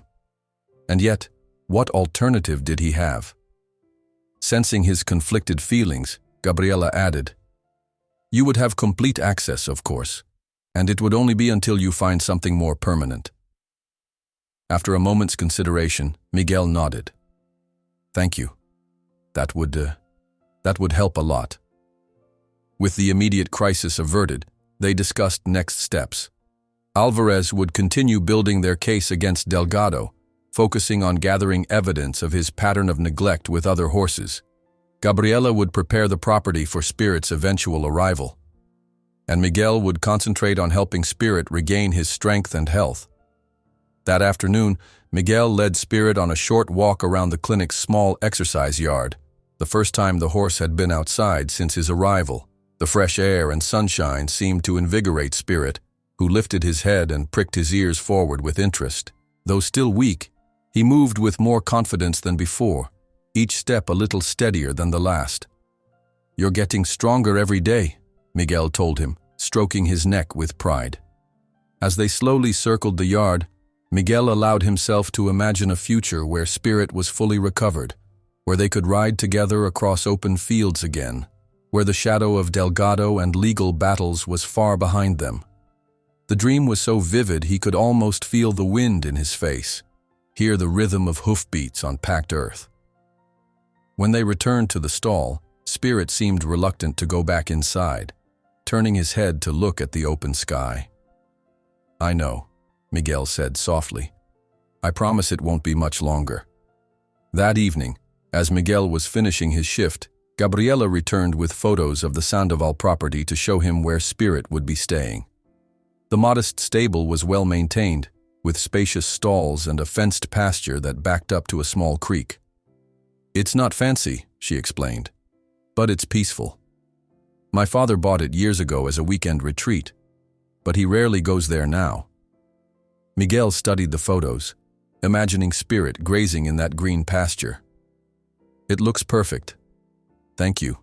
And yet, what alternative did he have? Sensing his conflicted feelings, Gabriela added, You would have complete access, of course, and it would only be until you find something more permanent. After a moment's consideration, Miguel nodded. Thank you. That would help a lot. With the immediate crisis averted, they discussed next steps. Alvarez would continue building their case against Delgado, focusing on gathering evidence of his pattern of neglect with other horses. Gabriela would prepare the property for Spirit's eventual arrival. And Miguel would concentrate on helping Spirit regain his strength and health. That afternoon, Miguel led Spirit on a short walk around the clinic's small exercise yard, the first time the horse had been outside since his arrival. The fresh air and sunshine seemed to invigorate Spirit, who lifted his head and pricked his ears forward with interest. Though still weak, he moved with more confidence than before, each step a little steadier than the last. You're getting stronger every day, Miguel told him, stroking his neck with pride. As they slowly circled the yard, Miguel allowed himself to imagine a future where Spirit was fully recovered, where they could ride together across open fields again, where the shadow of Delgado and legal battles was far behind them. The dream was so vivid he could almost feel the wind in his face, hear the rhythm of hoofbeats on packed earth. When they returned to the stall, Spirit seemed reluctant to go back inside, turning his head to look at the open sky. "I know," Miguel said softly. "I promise it won't be much longer." That evening, as Miguel was finishing his shift, Gabriela returned with photos of the Sandoval property to show him where Spirit would be staying. The modest stable was well maintained, with spacious stalls and a fenced pasture that backed up to a small creek. "It's not fancy," she explained, "but it's peaceful. My father bought it years ago as a weekend retreat, but he rarely goes there now." Miguel studied the photos, imagining Spirit grazing in that green pasture. "It looks perfect. Thank you."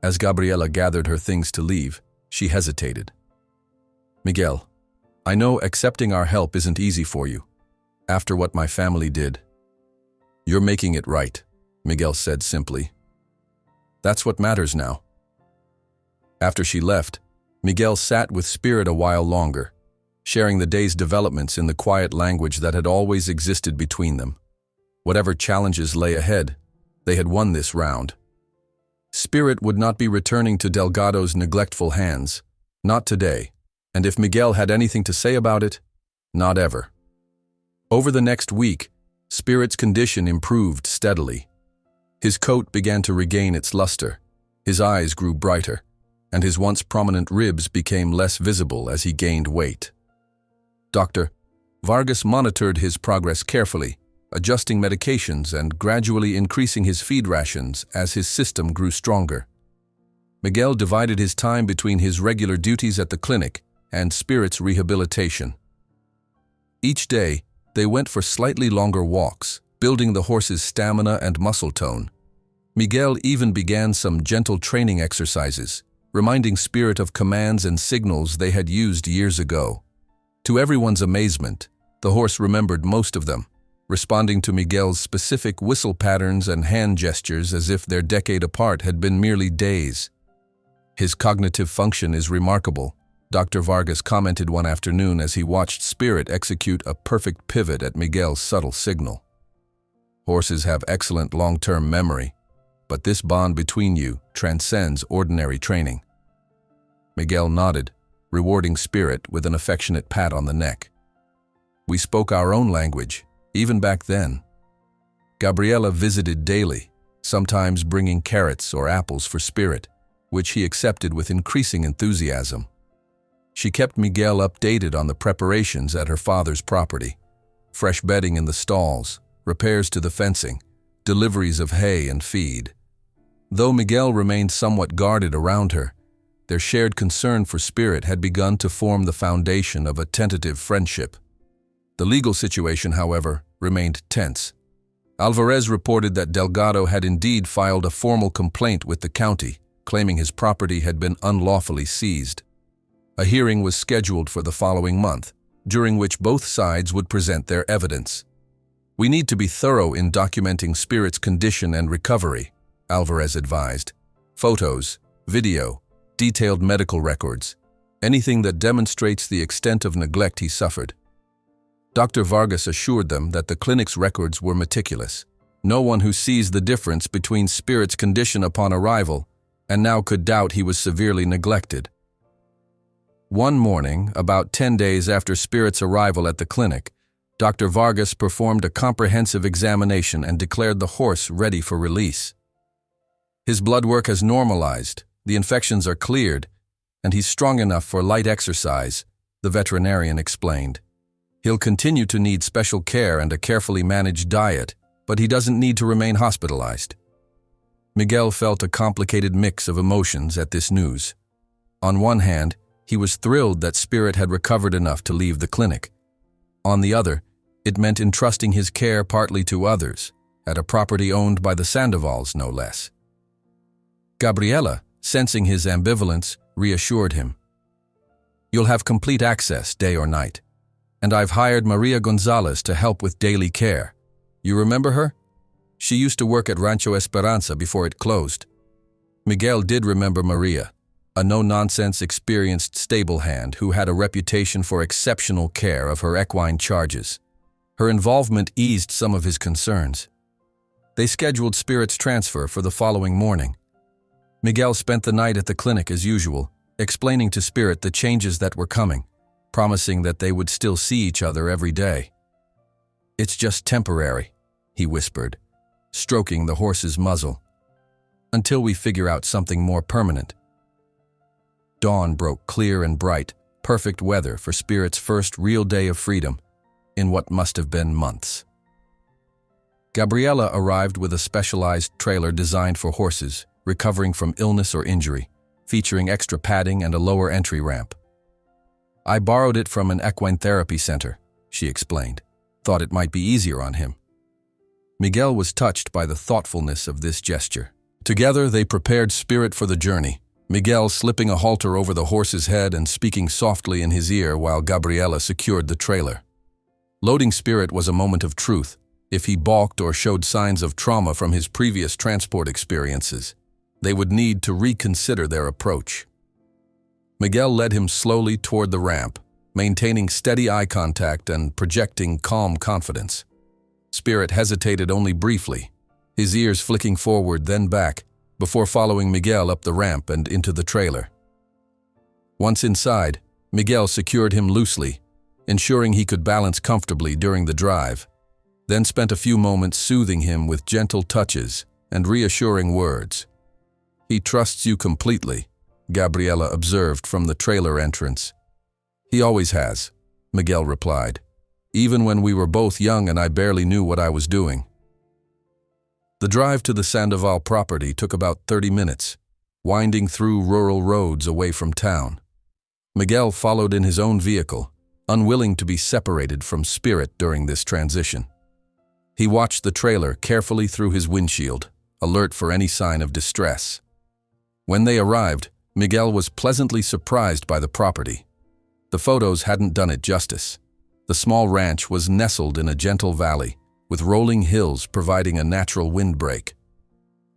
As Gabriela gathered her things to leave, she hesitated. "Miguel, I know accepting our help isn't easy for you, after what my family did." "You're making it right," Miguel said simply. "That's what matters now." After she left, Miguel sat with Spirit a while longer, sharing the day's developments in the quiet language that had always existed between them. Whatever challenges lay ahead, they had won this round. Spirit would not be returning to Delgado's neglectful hands, not today, and if Miguel had anything to say about it, not ever. Over the next week, Spirit's condition improved steadily. His coat began to regain its luster, his eyes grew brighter, and his once prominent ribs became less visible as he gained weight. Dr. Vargas monitored his progress carefully, adjusting medications and gradually increasing his feed rations as his system grew stronger. Miguel divided his time between his regular duties at the clinic and Spirit's rehabilitation. Each day, they went for slightly longer walks, building the horse's stamina and muscle tone. Miguel even began some gentle training exercises, reminding Spirit of commands and signals they had used years ago. To everyone's amazement, the horse remembered most of them, responding to Miguel's specific whistle patterns and hand gestures as if their decade apart had been merely days. "His cognitive function is remarkable," Dr. Vargas commented one afternoon as he watched Spirit execute a perfect pivot at Miguel's subtle signal. "Horses have excellent long-term memory, but this bond between you transcends ordinary training." Miguel nodded, rewarding Spirit with an affectionate pat on the neck. "We spoke our own language, even back then." Gabriela visited daily, sometimes bringing carrots or apples for Spirit, which he accepted with increasing enthusiasm. She kept Miguel updated on the preparations at her father's property: fresh bedding in the stalls, repairs to the fencing, deliveries of hay and feed. Though Miguel remained somewhat guarded around her, their shared concern for Spirit had begun to form the foundation of a tentative friendship. The legal situation, however, remained tense. Alvarez reported that Delgado had indeed filed a formal complaint with the county, claiming his property had been unlawfully seized. A hearing was scheduled for the following month, during which both sides would present their evidence. "We need to be thorough in documenting Spirit's condition and recovery," Alvarez advised. "Photos, video, detailed medical records, anything that demonstrates the extent of neglect he suffered." Dr. Vargas assured them that the clinic's records were meticulous. No one who sees the difference between Spirit's condition upon arrival and now could doubt he was severely neglected. One morning, about 10 days after Spirit's arrival at the clinic, Dr. Vargas performed a comprehensive examination and declared the horse ready for release. "His blood work has normalized, the infections are cleared, and he's strong enough for light exercise," the veterinarian explained. "He'll continue to need special care and a carefully managed diet, but he doesn't need to remain hospitalized." Miguel felt a complicated mix of emotions at this news. On one hand, he was thrilled that Spirit had recovered enough to leave the clinic. On the other, it meant entrusting his care partly to others, at a property owned by the Sandovals, no less. Gabriela, sensing his ambivalence, reassured him. "You'll have complete access, day or night. And I've hired Maria Gonzalez to help with daily care. You remember her? She used to work at Rancho Esperanza before it closed." Miguel did remember Maria, a no-nonsense, experienced stable hand who had a reputation for exceptional care of her equine charges. Her involvement eased some of his concerns. They scheduled Spirit's transfer for the following morning. Miguel spent the night at the clinic as usual, explaining to Spirit the changes that were coming, promising that they would still see each other every day. "It's just temporary," he whispered, stroking the horse's muzzle, "until we figure out something more permanent." Dawn broke clear and bright, perfect weather for Spirit's first real day of freedom in what must have been months. Gabriella arrived with a specialized trailer designed for horses recovering from illness or injury, featuring extra padding and a lower entry ramp. "I borrowed it from an equine therapy center," she explained. "Thought it might be easier on him." Miguel was touched by the thoughtfulness of this gesture. Together they prepared Spirit for the journey, Miguel slipping a halter over the horse's head and speaking softly in his ear while Gabriella secured the trailer. Loading Spirit was a moment of truth. If he balked or showed signs of trauma from his previous transport experiences, they would need to reconsider their approach. Miguel led him slowly toward the ramp, maintaining steady eye contact and projecting calm confidence. Spirit hesitated only briefly, his ears flicking forward then back, before following Miguel up the ramp and into the trailer. Once inside, Miguel secured him loosely, ensuring he could balance comfortably during the drive, then spent a few moments soothing him with gentle touches and reassuring words. "He trusts you completely," Gabriella observed from the trailer entrance. "He always has," Miguel replied, "even when we were both young and I barely knew what I was doing." The drive to the Sandoval property took about 30 minutes, winding through rural roads away from town. Miguel followed in his own vehicle, unwilling to be separated from Spirit during this transition. He watched the trailer carefully through his windshield, alert for any sign of distress. When they arrived, Miguel was pleasantly surprised by the property. The photos hadn't done it justice. The small ranch was nestled in a gentle valley, with rolling hills providing a natural windbreak.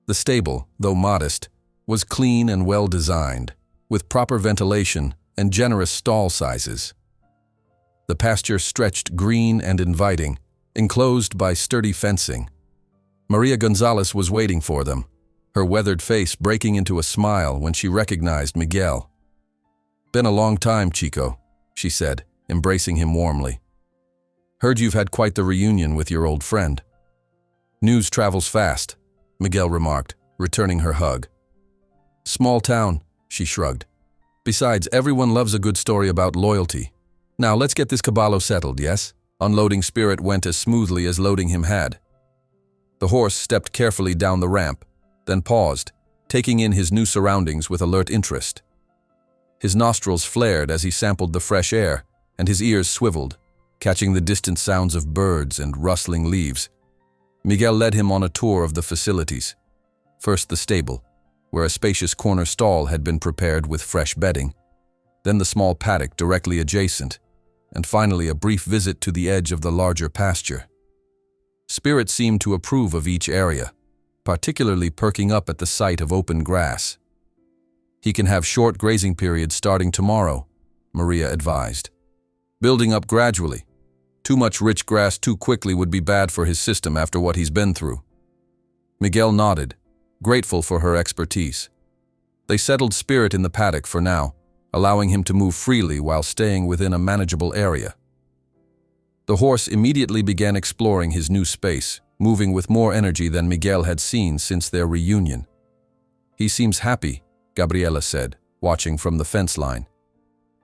The stable, though modest, was clean and well-designed, with proper ventilation and generous stall sizes. The pasture stretched green and inviting, enclosed by sturdy fencing. Maria Gonzalez was waiting for them, her weathered face breaking into a smile when she recognized Miguel. "Been a long time, Chico," she said, embracing him warmly. "Heard you've had quite the reunion with your old friend." "News travels fast," Miguel remarked, returning her hug. "Small town," she shrugged. "Besides, everyone loves a good story about loyalty. Now let's get this caballo settled, yes?" Unloading Spirit went as smoothly as loading him had. The horse stepped carefully down the ramp, then paused, taking in his new surroundings with alert interest. His nostrils flared as he sampled the fresh air, and his ears swiveled, catching the distant sounds of birds and rustling leaves. Miguel led him on a tour of the facilities. First the stable, where a spacious corner stall had been prepared with fresh bedding, then the small paddock directly adjacent, and finally a brief visit to the edge of the larger pasture. Spirit seemed to approve of each area, particularly perking up at the sight of open grass. "He can have short grazing periods starting tomorrow," Maria advised. "Building up gradually. Too much rich grass too quickly would be bad for his system after what he's been through." Miguel nodded, grateful for her expertise. They settled Spirit in the paddock for now, allowing him to move freely while staying within a manageable area. The horse immediately began exploring his new space, moving with more energy than Miguel had seen since their reunion. "He seems happy," Gabriella said, watching from the fence line.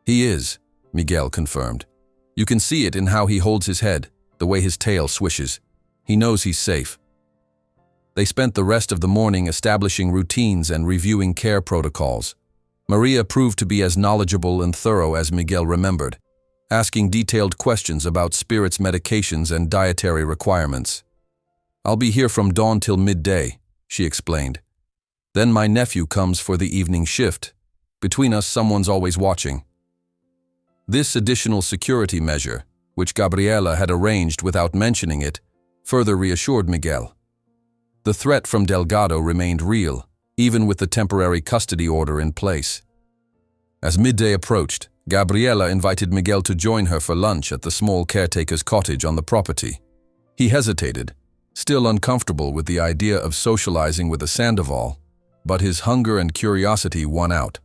"He is," Miguel confirmed. "You can see it in how he holds his head, the way his tail swishes. He knows he's safe." They spent the rest of the morning establishing routines and reviewing care protocols. Maria proved to be as knowledgeable and thorough as Miguel remembered, asking detailed questions about Spirit's medications and dietary requirements. "I'll be here from dawn till midday," she explained. "Then my nephew comes for the evening shift. Between us, someone's always watching." This additional security measure, which Gabriella had arranged without mentioning it, further reassured Miguel. The threat from Delgado remained real, even with the temporary custody order in place. As midday approached, Gabriella invited Miguel to join her for lunch at the small caretaker's cottage on the property. He hesitated, still uncomfortable with the idea of socializing with a Sandoval, but his hunger and curiosity won out.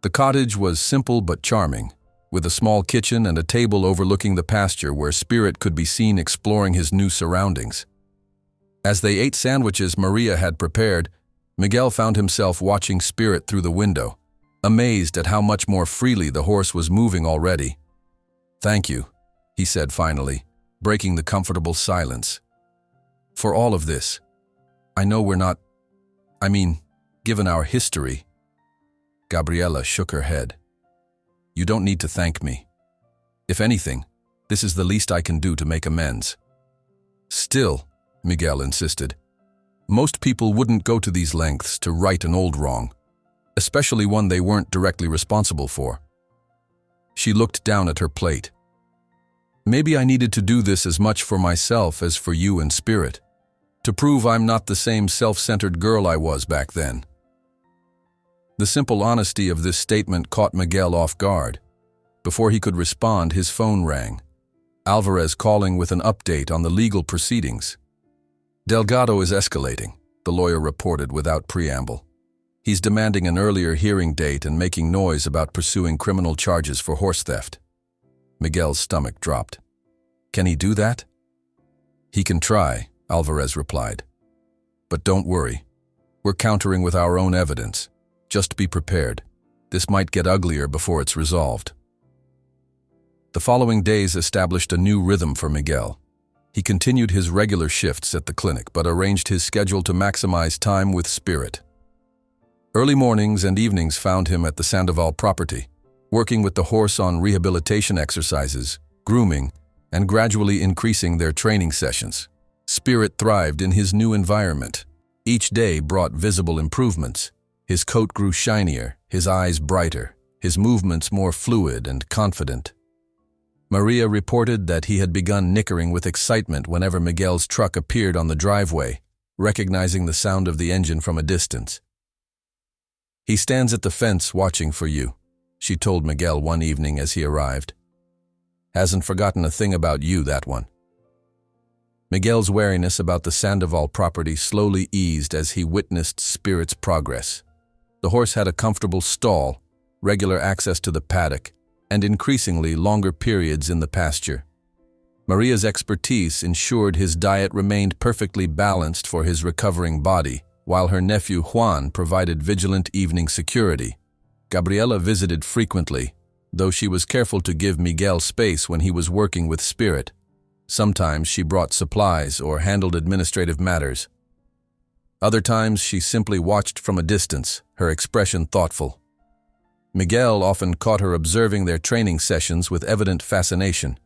The cottage was simple but charming, with a small kitchen and a table overlooking the pasture where Spirit could be seen exploring his new surroundings. As they ate sandwiches Maria had prepared, Miguel found himself watching Spirit through the window, amazed at how much more freely the horse was moving already. "Thank you," he said finally, breaking the comfortable silence. "For all of this. I know we're not... given our history." Gabriela shook her head. "You don't need to thank me. If anything, this is the least I can do to make amends." "Still," Miguel insisted, "most people wouldn't go to these lengths to right an old wrong, especially one they weren't directly responsible for." She looked down at her plate. "Maybe I needed to do this as much for myself as for you and Spirit, to prove I'm not the same self-centered girl I was back then." The simple honesty of this statement caught Miguel off guard. Before he could respond, his phone rang. Alvarez calling with an update on the legal proceedings. "Delgado is escalating," the lawyer reported without preamble. "He's demanding an earlier hearing date and making noise about pursuing criminal charges for horse theft." Miguel's stomach dropped. "Can he do that?" "He can try," Alvarez replied. "But don't worry. We're countering with our own evidence. Just be prepared. This might get uglier before it's resolved." The following days established a new rhythm for Miguel. He continued his regular shifts at the clinic but arranged his schedule to maximize time with Spirit. Early mornings and evenings found him at the Sandoval property, working with the horse on rehabilitation exercises, grooming, and gradually increasing their training sessions. Spirit thrived in his new environment. Each day brought visible improvements. His coat grew shinier, his eyes brighter, his movements more fluid and confident. Maria reported that he had begun nickering with excitement whenever Miguel's truck appeared on the driveway, recognizing the sound of the engine from a distance. "He stands at the fence watching for you," she told Miguel one evening as he arrived. "Hasn't forgotten a thing about you, that one." Miguel's wariness about the Sandoval property slowly eased as he witnessed Spirit's progress. The horse had a comfortable stall, regular access to the paddock, and increasingly longer periods in the pasture. Maria's expertise ensured his diet remained perfectly balanced for his recovering body, while her nephew Juan provided vigilant evening security. Gabriela visited frequently, though she was careful to give Miguel space when he was working with Spirit. Sometimes she brought supplies or handled administrative matters. Other times she simply watched from a distance, her expression thoughtful. Miguel often caught her observing their training sessions with evident fascination.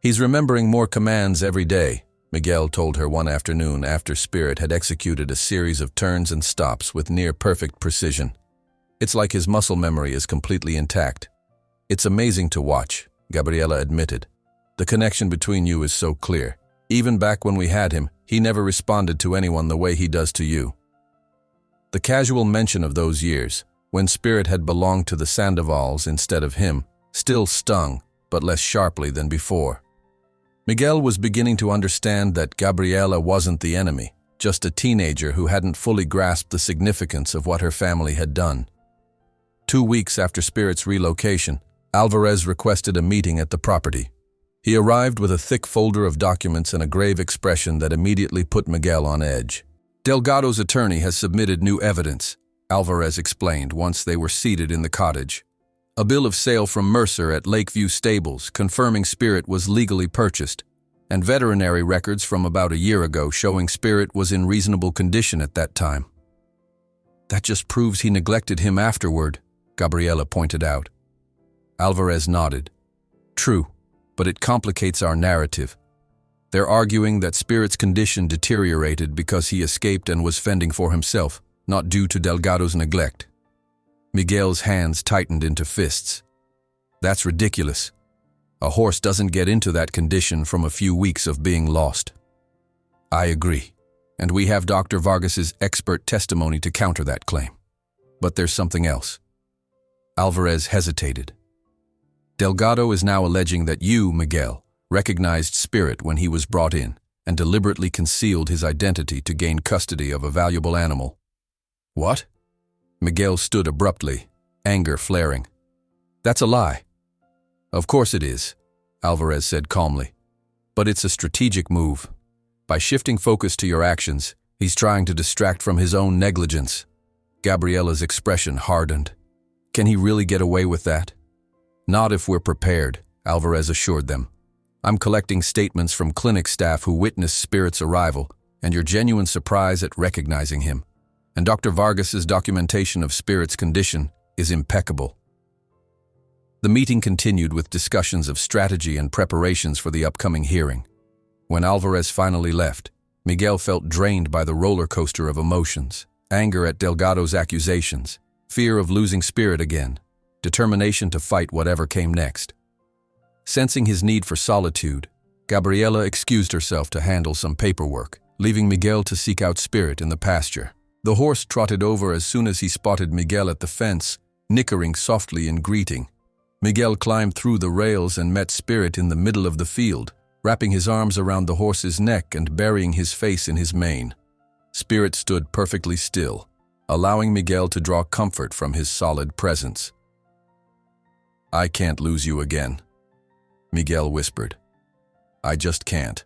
"He's remembering more commands every day," Miguel told her one afternoon after Spirit had executed a series of turns and stops with near-perfect precision. "It's like his muscle memory is completely intact." "It's amazing to watch," Gabriela admitted. "The connection between you is so clear. Even back when we had him, he never responded to anyone the way he does to you." The casual mention of those years, when Spirit had belonged to the Sandovals instead of him, still stung, but less sharply than before. Miguel was beginning to understand that Gabriela wasn't the enemy, just a teenager who hadn't fully grasped the significance of what her family had done. 2 weeks after Spirit's relocation, Alvarez requested a meeting at the property. He arrived with a thick folder of documents and a grave expression that immediately put Miguel on edge. "Delgado's attorney has submitted new evidence," Alvarez explained once they were seated in the cottage. "A bill of sale from Mercer at Lakeview Stables confirming Spirit was legally purchased, and veterinary records from about a year ago showing Spirit was in reasonable condition at that time." "That just proves he neglected him afterward," Gabriela pointed out. Alvarez nodded. "True, but it complicates our narrative. They're arguing that Spirit's condition deteriorated because he escaped and was fending for himself, not due to Delgado's neglect." Miguel's hands tightened into fists. "That's ridiculous. A horse doesn't get into that condition from a few weeks of being lost." "I agree, and we have Dr. Vargas's expert testimony to counter that claim. But there's something else." Alvarez hesitated. "Delgado is now alleging that you, Miguel, recognized Spirit when he was brought in, and deliberately concealed his identity to gain custody of a valuable animal. What? Miguel stood abruptly, anger flaring. That's a lie. Of course it is, Alvarez said calmly. But it's a strategic move. By shifting focus to your actions, he's trying to distract from his own negligence. Gabriella's expression hardened. Can he really get away with that? Not if we're prepared, Alvarez assured them. I'm collecting statements from clinic staff who witnessed Spirit's arrival and your genuine surprise at recognizing him. And Dr. Vargas's documentation of Spirit's condition is impeccable. The meeting continued with discussions of strategy and preparations for the upcoming hearing. When Alvarez finally left, Miguel felt drained by the roller coaster of emotions, anger at Delgado's accusations, fear of losing Spirit again, determination to fight whatever came next. Sensing his need for solitude, Gabriela excused herself to handle some paperwork, leaving Miguel to seek out Spirit in the pasture. The horse trotted over as soon as he spotted Miguel at the fence, nickering softly in greeting. Miguel climbed through the rails and met Spirit in the middle of the field, wrapping his arms around the horse's neck and burying his face in his mane. Spirit stood perfectly still, allowing Miguel to draw comfort from his solid presence. I can't lose you again, Miguel whispered. I just can't.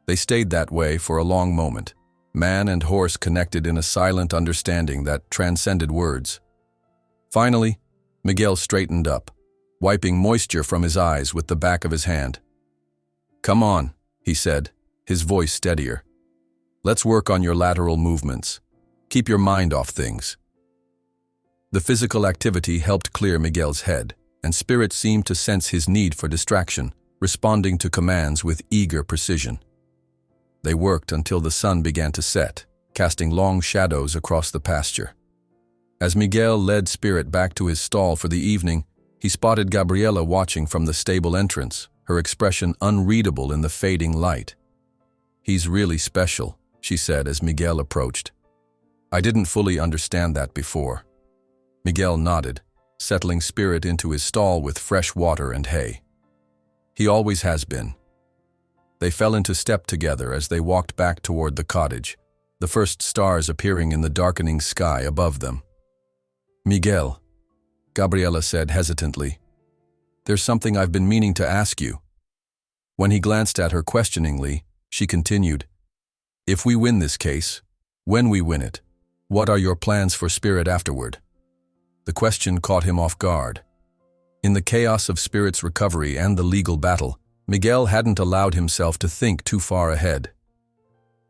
They stayed that way for a long moment, man and horse connected in a silent understanding that transcended words. Finally, Miguel straightened up, wiping moisture from his eyes with the back of his hand. Come on, he said, his voice steadier. Let's work on your lateral movements. Keep your mind off things. The physical activity helped clear Miguel's head, and Spirit seemed to sense his need for distraction, responding to commands with eager precision. They worked until the sun began to set, casting long shadows across the pasture. As Miguel led Spirit back to his stall for the evening, he spotted Gabriela watching from the stable entrance, her expression unreadable in the fading light. He's really special, she said as Miguel approached. I didn't fully understand that before. Miguel nodded, settling Spirit into his stall with fresh water and hay. He always has been. They fell into step together as they walked back toward the cottage, the first stars appearing in the darkening sky above them. Miguel, Gabriela said hesitantly, there's something I've been meaning to ask you. When he glanced at her questioningly, she continued, if we win this case, when we win it, what are your plans for Spirit afterward? The question caught him off guard. In the chaos of Spirit's recovery and the legal battle, Miguel hadn't allowed himself to think too far ahead.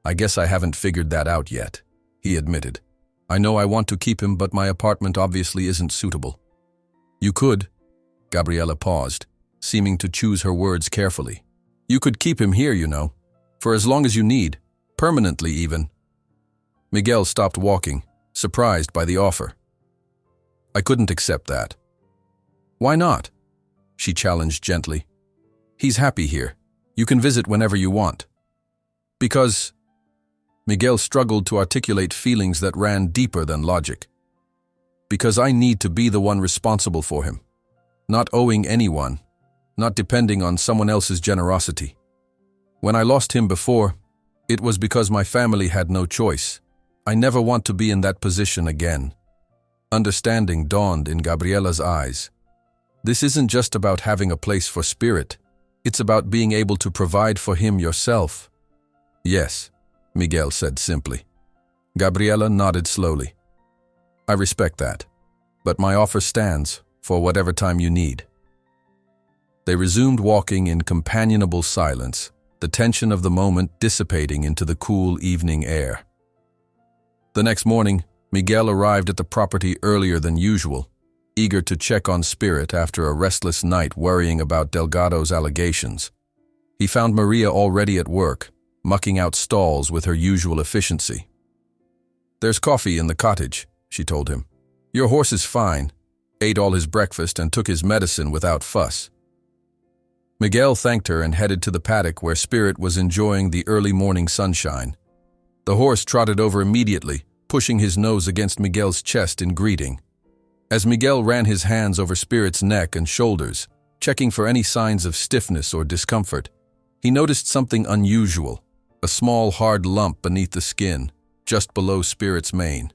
I guess I haven't figured that out yet, he admitted. I know I want to keep him, but my apartment obviously isn't suitable. You could. Gabriela paused, seeming to choose her words carefully. You could keep him here, you know, for as long as you need, permanently even. Miguel stopped walking, surprised by the offer. I couldn't accept that. Why not? She challenged gently. He's happy here. You can visit whenever you want. Because... Miguel struggled to articulate feelings that ran deeper than logic. Because I need to be the one responsible for him. Not owing anyone. Not depending on someone else's generosity. When I lost him before, it was because my family had no choice. I never want to be in that position again. Understanding dawned in Gabriela's eyes. This isn't just about having a place for Spirit. It's about being able to provide for him yourself. Yes, Miguel said simply. Gabriela nodded slowly. I respect that, but my offer stands for whatever time you need. They resumed walking in companionable silence, the tension of the moment dissipating into the cool evening air. The next morning, Miguel arrived at the property earlier than usual, eager to check on Spirit after a restless night worrying about Delgado's allegations. He found Maria already at work, mucking out stalls with her usual efficiency. There's coffee in the cottage, she told him. Your horse is fine, ate all his breakfast and took his medicine without fuss. Miguel thanked her and headed to the paddock where Spirit was enjoying the early morning sunshine. The horse trotted over immediately, pushing his nose against Miguel's chest in greeting. As Miguel ran his hands over Spirit's neck and shoulders, checking for any signs of stiffness or discomfort, He noticed something unusual, a small hard lump beneath the skin, just below Spirit's mane.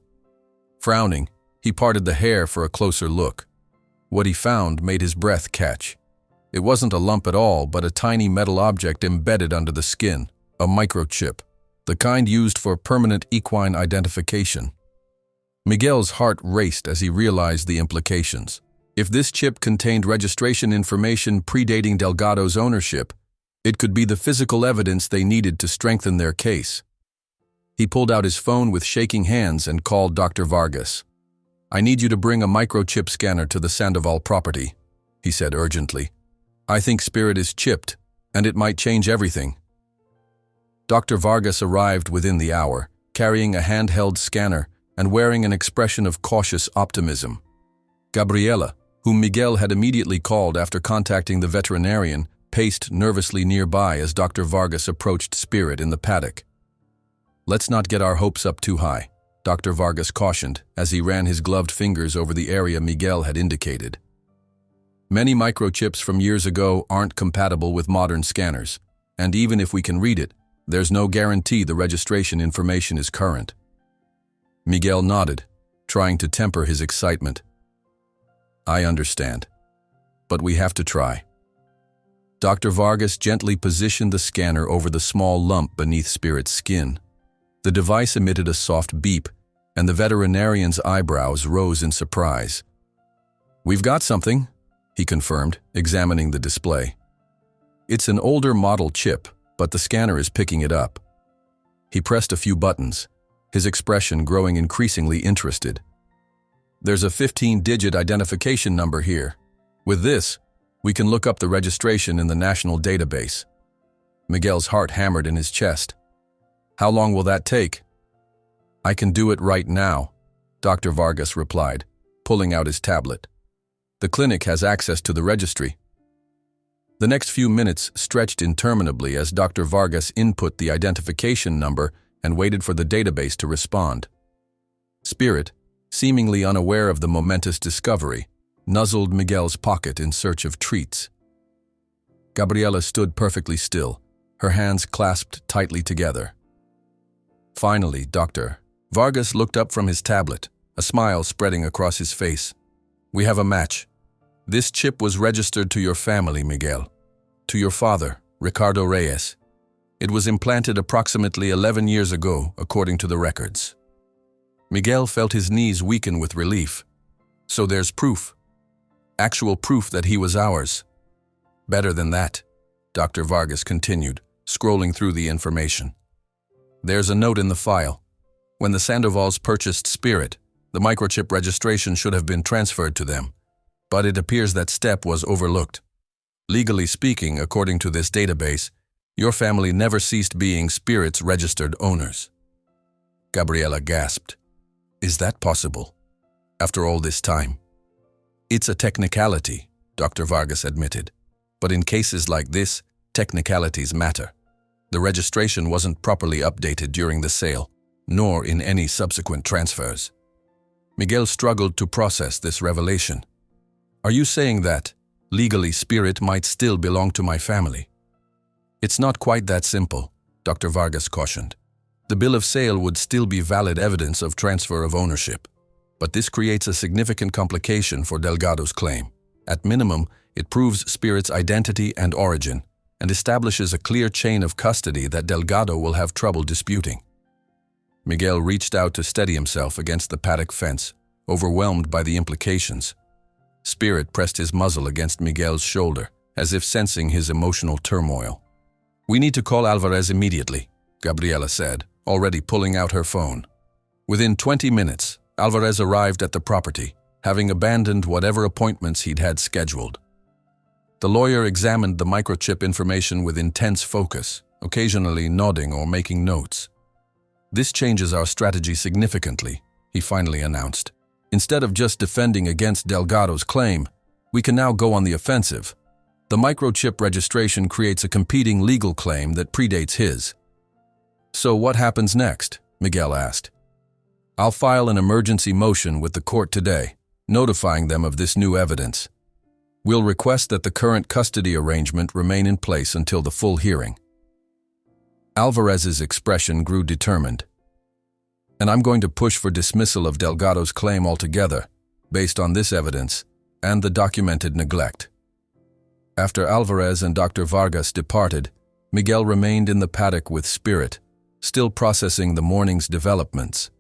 Frowning, he parted the hair for a closer look. What he found made his breath catch. It wasn't a lump at all, but a tiny metal object embedded under the skin, a microchip, the kind used for permanent equine identification. Miguel's heart raced as he realized the implications. If this chip contained registration information predating Delgado's ownership, it could be the physical evidence they needed to strengthen their case. He pulled out his phone with shaking hands and called Dr. Vargas. "I need you to bring a microchip scanner to the Sandoval property," he said urgently. "I think Spirit is chipped, and it might change everything." Dr. Vargas arrived within the hour, carrying a handheld scanner and wearing an expression of cautious optimism. Gabriela, whom Miguel had immediately called after contacting the veterinarian, paced nervously nearby as Dr. Vargas approached Spirit in the paddock. "Let's not get our hopes up too high," Dr. Vargas cautioned as he ran his gloved fingers over the area Miguel had indicated. "Many microchips from years ago aren't compatible with modern scanners, and even if we can read it, there's no guarantee the registration information is current." Miguel nodded, trying to temper his excitement. "I understand, but we have to try." Dr. Vargas gently positioned the scanner over the small lump beneath Spirit's skin. The device emitted a soft beep, and the veterinarian's eyebrows rose in surprise. "We've got something," he confirmed, examining the display. "It's an older model chip, but the scanner is picking it up." He pressed a few buttons, his expression growing increasingly interested. "There's a 15-digit identification number here. With this, we can look up the registration in the national database." Miguel's heart hammered in his chest. "How long will that take?" "I can do it right now," Dr. Vargas replied, pulling out his tablet. "The clinic has access to the registry." The next few minutes stretched interminably as Dr. Vargas input the identification number and waited for the database to respond. Spirit, seemingly unaware of the momentous discovery, nuzzled Miguel's pocket in search of treats. Gabriela stood perfectly still, her hands clasped tightly together. Finally, Dr. Vargas looked up from his tablet, a smile spreading across his face. "We have a match. This chip was registered to your family, Miguel. To your father, Ricardo Reyes. It was implanted approximately 11 years ago, according to the records." Miguel felt his knees weaken with relief. "So there's proof. Actual proof that he was ours." "Better than that," Dr. Vargas continued, scrolling through the information. "There's a note in the file. When the Sandovals purchased Spirit, the microchip registration should have been transferred to them, but it appears that step was overlooked. Legally speaking, according to this database, your family never ceased being Spirit's registered owners." Gabriela gasped. "Is that possible? After all this time?" "It's a technicality," Dr. Vargas admitted. "But in cases like this, technicalities matter. The registration wasn't properly updated during the sale, nor in any subsequent transfers." Miguel struggled to process this revelation. "Are you saying that, legally, Spirit might still belong to my family?" "It's not quite that simple," Dr. Vargas cautioned. "The bill of sale would still be valid evidence of transfer of ownership. But this creates a significant complication for Delgado's claim. At minimum, it proves Spirit's identity and origin, and establishes a clear chain of custody that Delgado will have trouble disputing." Miguel reached out to steady himself against the paddock fence, overwhelmed by the implications. Spirit pressed his muzzle against Miguel's shoulder, as if sensing his emotional turmoil. "We need to call Alvarez immediately," Gabriela said, already pulling out her phone. Within 20 minutes, Alvarez arrived at the property, having abandoned whatever appointments he'd had scheduled. The lawyer examined the microchip information with intense focus, occasionally nodding or making notes. "This changes our strategy significantly," he finally announced. "Instead of just defending against Delgado's claim, we can now go on the offensive. The microchip registration creates a competing legal claim that predates his." "So what happens next?" Miguel asked. "I'll file an emergency motion with the court today, notifying them of this new evidence. We'll request that the current custody arrangement remain in place until the full hearing. Alvarez's expression grew determined. And I'm going to push for dismissal of Delgado's claim altogether, based on this evidence and the documented neglect. After Alvarez and Dr. Vargas departed, Miguel remained in the paddock with Spirit, still processing the morning's developments.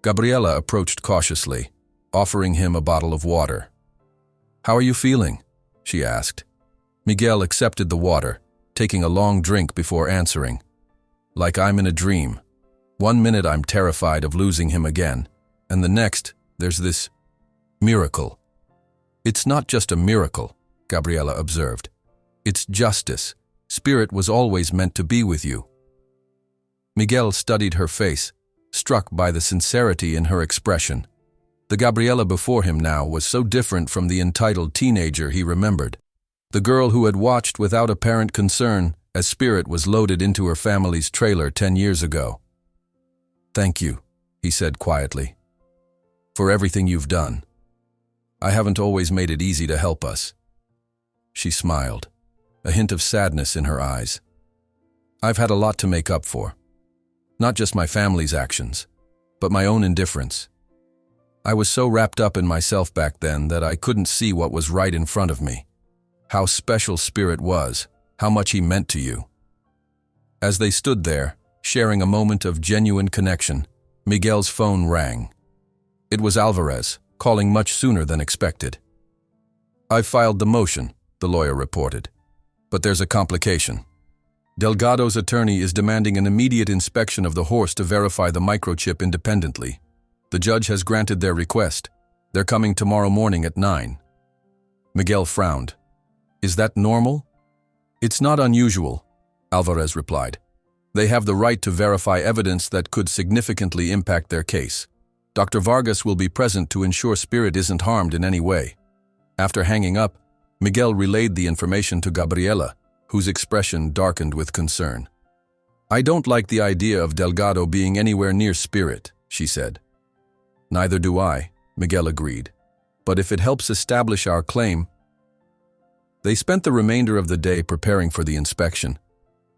Gabriela approached cautiously, offering him a bottle of water. "How are you feeling?" she asked. Miguel accepted the water, taking a long drink before answering. "Like I'm in a dream. One minute I'm terrified of losing him again, and the next, there's this miracle." "It's not just a miracle," Gabriela observed. "It's justice. Spirit was always meant to be with you." Miguel studied her face, struck by the sincerity in her expression. The Gabriela before him now was so different from the entitled teenager he remembered, the girl who had watched without apparent concern as Spirit was loaded into her family's trailer 10 years ago. "Thank you," he said quietly, "for everything you've done. I haven't always made it easy to help us." She smiled, a hint of sadness in her eyes. "I've had a lot to make up for. Not just my family's actions, but my own indifference. I was so wrapped up in myself back then that I couldn't see what was right in front of me. How special Spirit was, how much he meant to you." As they stood there, sharing a moment of genuine connection, Miguel's phone rang. It was Alvarez, calling much sooner than expected. "I've filed the motion," the lawyer reported. "But there's a complication. Delgado's attorney is demanding an immediate inspection of the horse to verify the microchip independently. The judge has granted their request. They're coming tomorrow morning at 9. Miguel frowned. "Is that normal?" "It's not unusual," Alvarez replied. "They have the right to verify evidence that could significantly impact their case. Dr. Vargas will be present to ensure Spirit isn't harmed in any way." After hanging up, Miguel relayed the information to Gabriela, whose expression darkened with concern. "I don't like the idea of Delgado being anywhere near Spirit," she said. "Neither do I," Miguel agreed. "But if it helps establish our claim..." They spent the remainder of the day preparing for the inspection.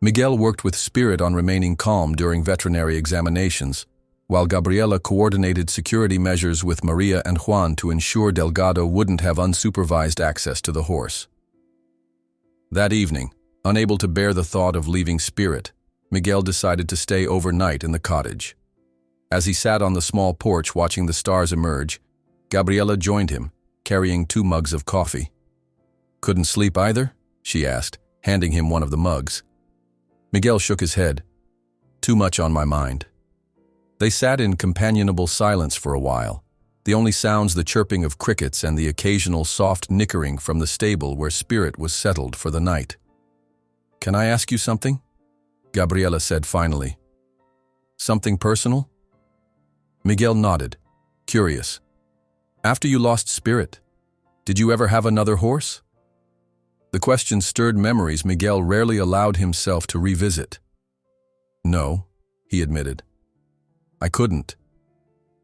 Miguel worked with Spirit on remaining calm during veterinary examinations, while Gabriela coordinated security measures with Maria and Juan to ensure Delgado wouldn't have unsupervised access to the horse. That evening, unable to bear the thought of leaving Spirit, Miguel decided to stay overnight in the cottage. As he sat on the small porch watching the stars emerge, Gabriela joined him, carrying 2 mugs of coffee. "Couldn't sleep either?" she asked, handing him one of the mugs. Miguel shook his head. "Too much on my mind." They sat in companionable silence for a while, the only sounds the chirping of crickets and the occasional soft nickering from the stable where Spirit was settled for the night. "Can I ask you something?" Gabriela said finally. "Something personal?" Miguel nodded, curious. "After you lost Spirit, did you ever have another horse?" The question stirred memories Miguel rarely allowed himself to revisit. "No," he admitted. "I couldn't.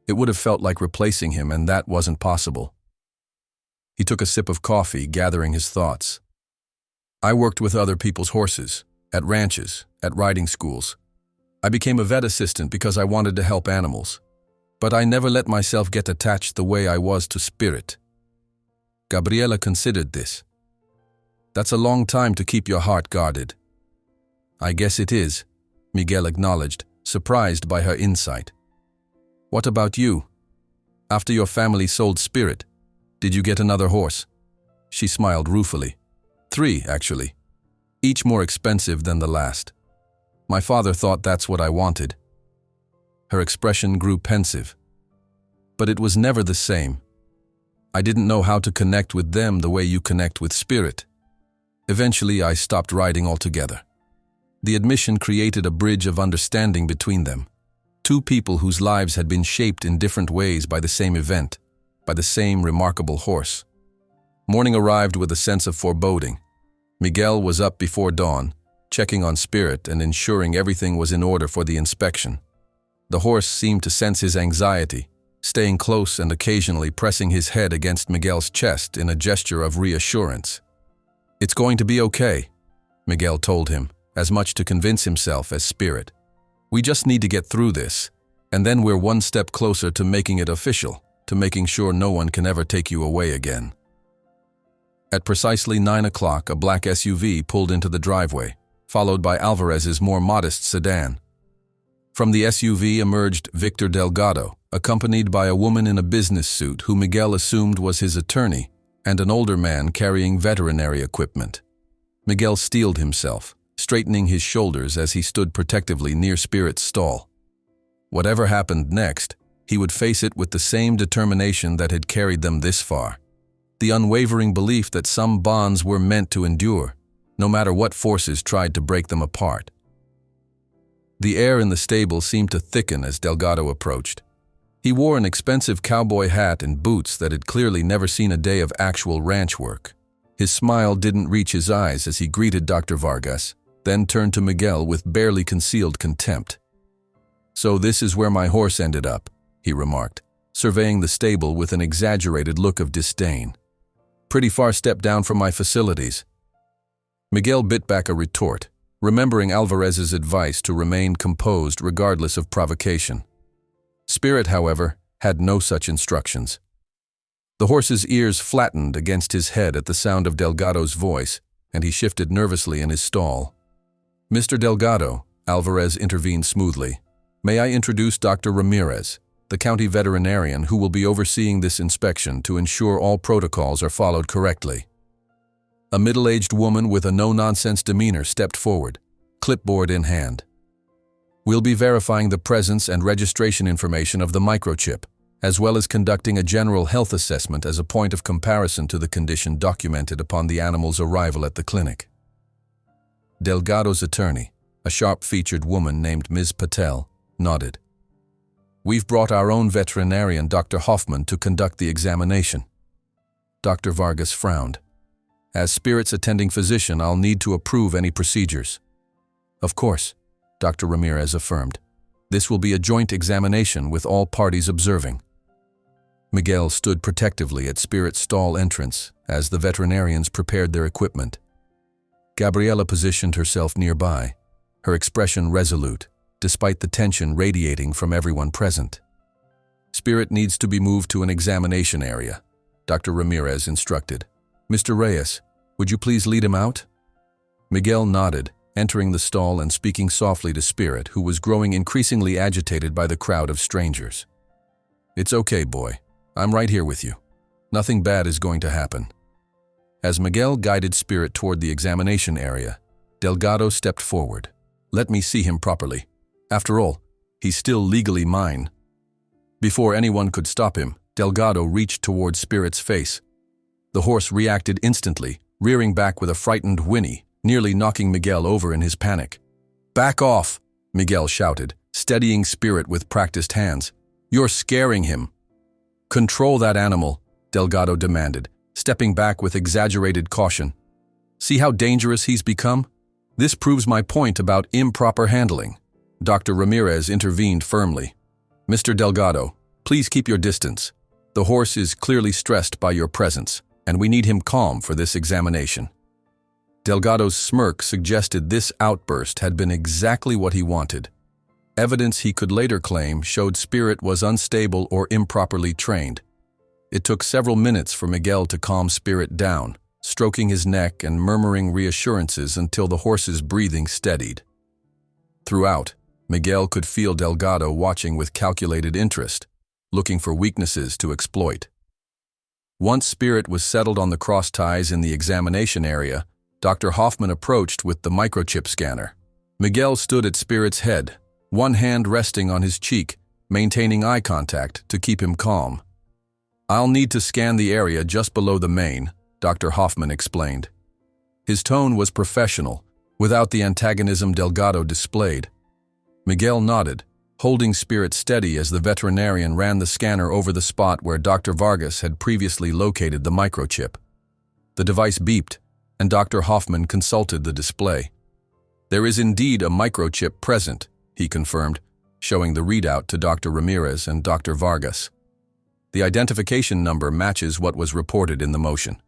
It would have felt like replacing him, and that wasn't possible." He took a sip of coffee, gathering his thoughts. "I worked with other people's horses, at ranches, at riding schools. I became a vet assistant because I wanted to help animals. But I never let myself get attached the way I was to Spirit." Gabriela considered this. "That's a long time to keep your heart guarded." "I guess it is," Miguel acknowledged, surprised by her insight. "What about you? After your family sold Spirit, did you get another horse?" She smiled ruefully. 3, actually. Each more expensive than the last. My father thought that's what I wanted." Her expression grew pensive. "But it was never the same. I didn't know how to connect with them the way you connect with Spirit. Eventually, I stopped riding altogether. The admission created a bridge of understanding between them. 2 people whose lives had been shaped in different ways by the same event, by the same remarkable horse. Morning arrived with a sense of foreboding. Miguel was up before dawn, checking on Spirit and ensuring everything was in order for the inspection. The horse seemed to sense his anxiety, staying close and occasionally pressing his head against Miguel's chest in a gesture of reassurance. "It's going to be okay," Miguel told him, as much to convince himself as Spirit. "We just need to get through this, and then we're one step closer to making it official, to making sure no one can ever take you away again." At precisely 9 o'clock, a black SUV pulled into the driveway, followed by Alvarez's more modest sedan. From the SUV emerged Victor Delgado, accompanied by a woman in a business suit who Miguel assumed was his attorney, and an older man carrying veterinary equipment. Miguel steeled himself, straightening his shoulders as he stood protectively near Spirit's stall. Whatever happened next, he would face it with the same determination that had carried them this far. The unwavering belief that some bonds were meant to endure, no matter what forces tried to break them apart. The air in the stable seemed to thicken as Delgado approached. He wore an expensive cowboy hat and boots that had clearly never seen a day of actual ranch work. His smile didn't reach his eyes as he greeted Dr. Vargas, then turned to Miguel with barely concealed contempt. "So this is where my horse ended up," he remarked, surveying the stable with an exaggerated look of disdain. "Pretty far step down from my facilities." Miguel bit back a retort, remembering Alvarez's advice to remain composed regardless of provocation. Spirit, however, had no such instructions. The horse's ears flattened against his head at the sound of Delgado's voice, and he shifted nervously in his stall. "Mr. Delgado," Alvarez intervened smoothly, "may I introduce Dr. Ramirez, the county veterinarian who will be overseeing this inspection to ensure all protocols are followed correctly." A middle-aged woman with a no-nonsense demeanor stepped forward, clipboard in hand. "We'll be verifying the presence and registration information of the microchip, as well as conducting a general health assessment as a point of comparison to the condition documented upon the animal's arrival at the clinic." Delgado's attorney, a sharp-featured woman named Ms. Patel, nodded. "We've brought our own veterinarian, Dr. Hoffman, to conduct the examination." Dr. Vargas frowned. "As Spirit's attending physician, I'll need to approve any procedures." "Of course," Dr. Ramirez affirmed. "This will be a joint examination with all parties observing." Miguel stood protectively at Spirit's stall entrance as the veterinarians prepared their equipment. Gabriela positioned herself nearby, her expression resolute, despite the tension radiating from everyone present. "Spirit needs to be moved to an examination area," Dr. Ramirez instructed. "Mr. Reyes, would you please lead him out?" Miguel nodded, entering the stall and speaking softly to Spirit, who was growing increasingly agitated by the crowd of strangers. "It's okay, boy. I'm right here with you. Nothing bad is going to happen." As Miguel guided Spirit toward the examination area, Delgado stepped forward. "Let me see him properly. After all, he's still legally mine." Before anyone could stop him, Delgado reached toward Spirit's face. The horse reacted instantly, rearing back with a frightened whinny, nearly knocking Miguel over in his panic. "Back off!" Miguel shouted, steadying Spirit with practiced hands. "You're scaring him." "Control that animal," Delgado demanded, stepping back with exaggerated caution. "See how dangerous he's become? This proves my point about improper handling." Dr. Ramirez intervened firmly. "Mr. Delgado, please keep your distance. The horse is clearly stressed by your presence, and we need him calm for this examination." Delgado's smirk suggested this outburst had been exactly what he wanted. Evidence he could later claim showed Spirit was unstable or improperly trained. It took several minutes for Miguel to calm Spirit down, stroking his neck and murmuring reassurances until the horse's breathing steadied. Throughout, Miguel could feel Delgado watching with calculated interest, looking for weaknesses to exploit. Once Spirit was settled on the cross ties in the examination area, Dr. Hoffman approached with the microchip scanner. Miguel stood at Spirit's head, one hand resting on his cheek, maintaining eye contact to keep him calm. "I'll need to scan the area just below the mane," Dr. Hoffman explained. His tone was professional, without the antagonism Delgado displayed. Miguel nodded, holding Spirit steady as the veterinarian ran the scanner over the spot where Dr. Vargas had previously located the microchip. The device beeped, and Dr. Hoffman consulted the display. "There is indeed a microchip present," he confirmed, showing the readout to Dr. Ramirez and Dr. Vargas. The identification number matches what was reported in the motion.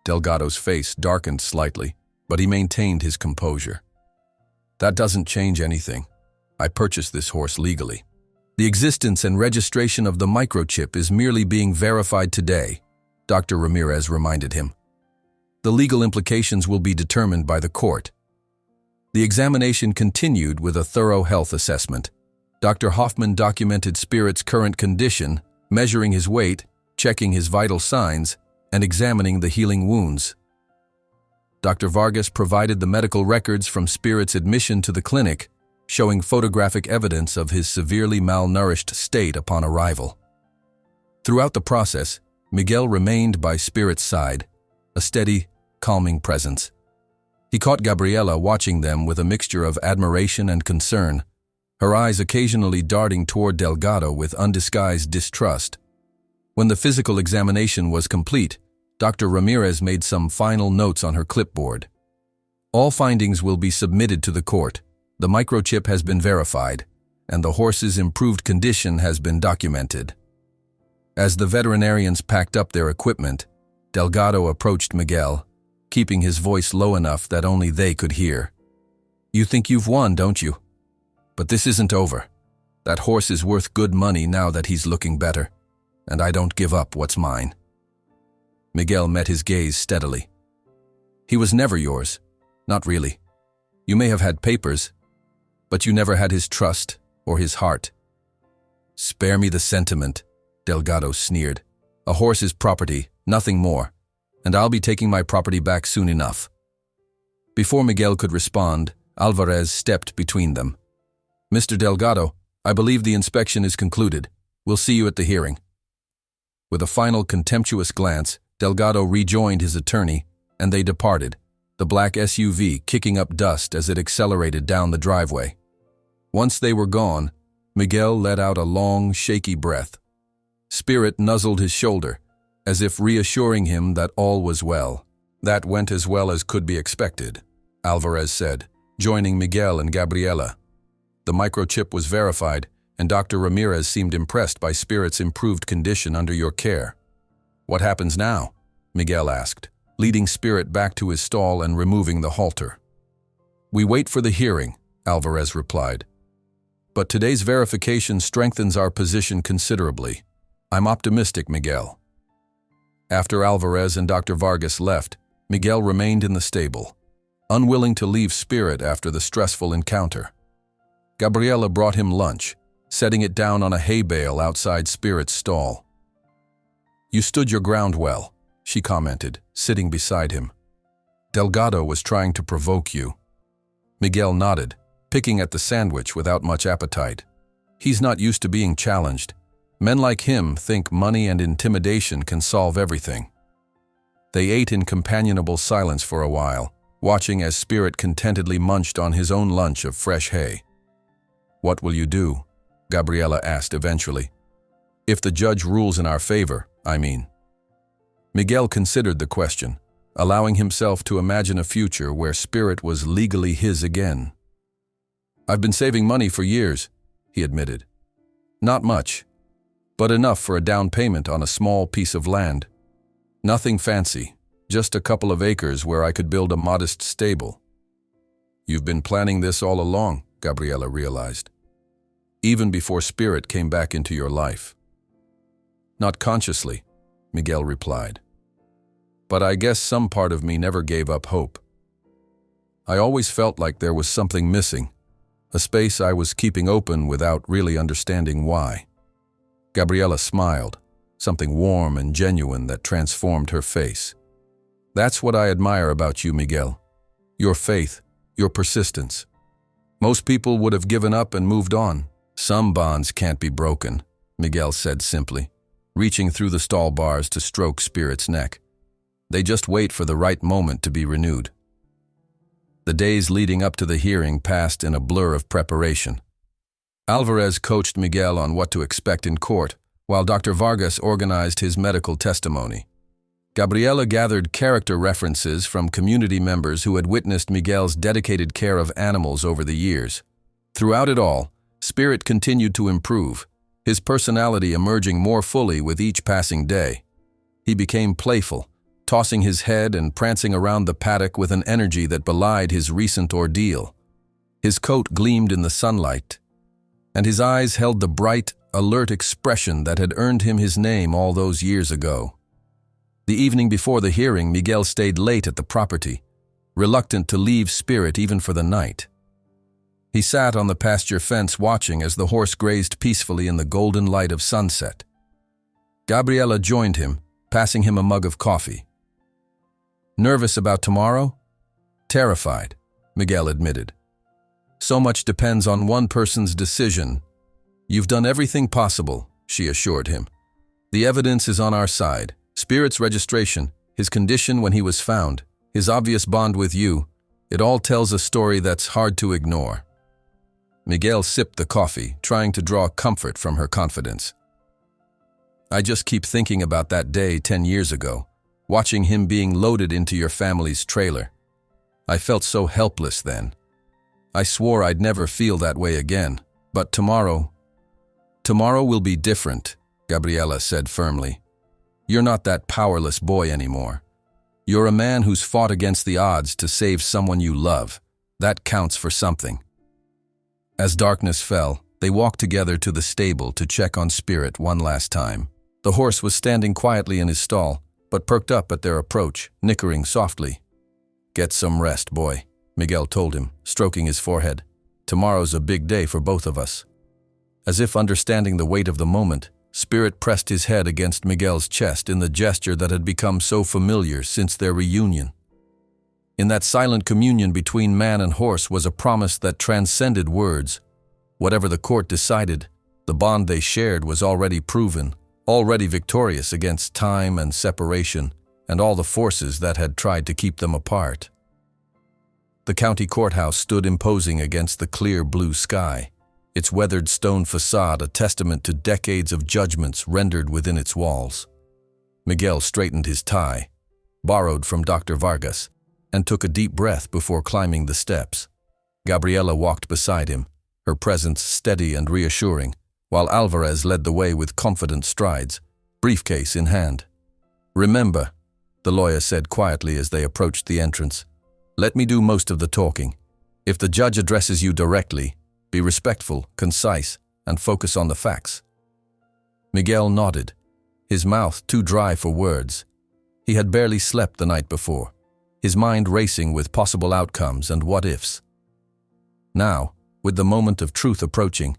Delgado's face darkened slightly, but he maintained his composure. That doesn't change anything. I purchased this horse legally. The existence and registration of the microchip is merely being verified today, Dr. Ramirez reminded him. The legal implications will be determined by the court. The examination continued with a thorough health assessment. Dr. Hoffman documented Spirit's current condition, measuring his weight, checking his vital signs, and examining the healing wounds. Dr. Vargas provided the medical records from Spirit's admission to the clinic, showing photographic evidence of his severely malnourished state upon arrival. Throughout the process, Miguel remained by Spirit's side, a steady, calming presence. He caught Gabriela watching them with a mixture of admiration and concern, her eyes occasionally darting toward Delgado with undisguised distrust. When the physical examination was complete, Dr. Ramirez made some final notes on her clipboard. All findings will be submitted to the court. The microchip has been verified, and the horse's improved condition has been documented. As the veterinarians packed up their equipment, Delgado approached Miguel, keeping his voice low enough that only they could hear. "You think you've won, don't you? But this isn't over. That horse is worth good money now that he's looking better, and I don't give up what's mine." Miguel met his gaze steadily. "He was never yours. Not really. You may have had papers, but you never had his trust or his heart." "Spare me the sentiment," Delgado sneered. "A horse is property, nothing more, and I'll be taking my property back soon enough." Before Miguel could respond, Alvarez stepped between them. "Mr. Delgado, I believe the inspection is concluded. We'll see you at the hearing." With a final contemptuous glance, Delgado rejoined his attorney, and they departed, the black SUV kicking up dust as it accelerated down the driveway. Once they were gone, Miguel let out a long, shaky breath. Spirit nuzzled his shoulder, as if reassuring him that all was well. "That went as well as could be expected," Alvarez said, joining Miguel and Gabriela. The microchip was verified, and Dr. Ramirez seemed impressed by Spirit's improved condition under your care. "What happens now?" Miguel asked, leading Spirit back to his stall and removing the halter. "We wait for the hearing," Alvarez replied. "But today's verification strengthens our position considerably. I'm optimistic, Miguel." After Alvarez and Dr. Vargas left, Miguel remained in the stable, unwilling to leave Spirit after the stressful encounter. Gabriela brought him lunch, setting it down on a hay bale outside Spirit's stall. "You stood your ground well," she commented, sitting beside him. "Delgado was trying to provoke you." Miguel nodded, picking at the sandwich without much appetite. He's not used to being challenged. Men like him think money and intimidation can solve everything. They ate in companionable silence for a while, watching as Spirit contentedly munched on his own lunch of fresh hay. "What will you do?" Gabriela asked eventually. "If the judge rules in our favor, I mean." Miguel considered the question, allowing himself to imagine a future where Spirit was legally his again. "I've been saving money for years," he admitted. "Not much, but enough for a down payment on a small piece of land. Nothing fancy, just a couple of acres where I could build a modest stable." "You've been planning this all along," Gabriela realized. "Even before Spirit came back into your life." "Not consciously," Miguel replied. "But I guess some part of me never gave up hope. I always felt like there was something missing, a space I was keeping open without really understanding why." Gabriela smiled, something warm and genuine that transformed her face. "That's what I admire about you, Miguel. Your faith, your persistence. Most people would have given up and moved on." "Some bonds can't be broken," Miguel said simply, reaching through the stall bars to stroke Spirit's neck. "They just wait for the right moment to be renewed." The days leading up to the hearing passed in a blur of preparation. Alvarez coached Miguel on what to expect in court, while Dr. Vargas organized his medical testimony. Gabriela gathered character references from community members who had witnessed Miguel's dedicated care of animals over the years. Throughout it all, Spirit continued to improve, his personality emerging more fully with each passing day. He became playful, tossing his head and prancing around the paddock with an energy that belied his recent ordeal. His coat gleamed in the sunlight, and his eyes held the bright, alert expression that had earned him his name all those years ago. The evening before the hearing, Miguel stayed late at the property, reluctant to leave Spirit even for the night. He sat on the pasture fence watching as the horse grazed peacefully in the golden light of sunset. Gabriela joined him, passing him a mug of coffee. "Nervous about tomorrow?" "Terrified," Miguel admitted. "So much depends on one person's decision." "You've done everything possible," she assured him. "The evidence is on our side. Spirit's registration, his condition when he was found, his obvious bond with you, it all tells a story that's hard to ignore." Miguel sipped the coffee, trying to draw comfort from her confidence. "I just keep thinking about that day 10 years ago, watching him being loaded into your family's trailer. I felt so helpless then. I swore I'd never feel that way again, but tomorrow will be different," Gabriela said firmly. "You're not that powerless boy anymore. You're a man who's fought against the odds to save someone you love. That counts for something." As darkness fell, they walked together to the stable to check on Spirit one last time. The horse was standing quietly in his stall, but perked up at their approach, nickering softly. "Get some rest, boy," Miguel told him, stroking his forehead. "Tomorrow's a big day for both of us." As if understanding the weight of the moment, Spirit pressed his head against Miguel's chest in the gesture that had become so familiar since their reunion. In that silent communion between man and horse was a promise that transcended words. Whatever the court decided, the bond they shared was already proven, already victorious against time and separation, and all the forces that had tried to keep them apart. The county courthouse stood imposing against the clear blue sky, its weathered stone facade a testament to decades of judgments rendered within its walls. Miguel straightened his tie, borrowed from Dr. Vargas, and took a deep breath before climbing the steps. Gabriela walked beside him, her presence steady and reassuring, while Alvarez led the way with confident strides, briefcase in hand. "Remember," the lawyer said quietly as they approached the entrance, "let me do most of the talking. If the judge addresses you directly, be respectful, concise, and focus on the facts." Miguel nodded, his mouth too dry for words. He had barely slept the night before, his mind racing with possible outcomes and what-ifs. Now, with the moment of truth approaching,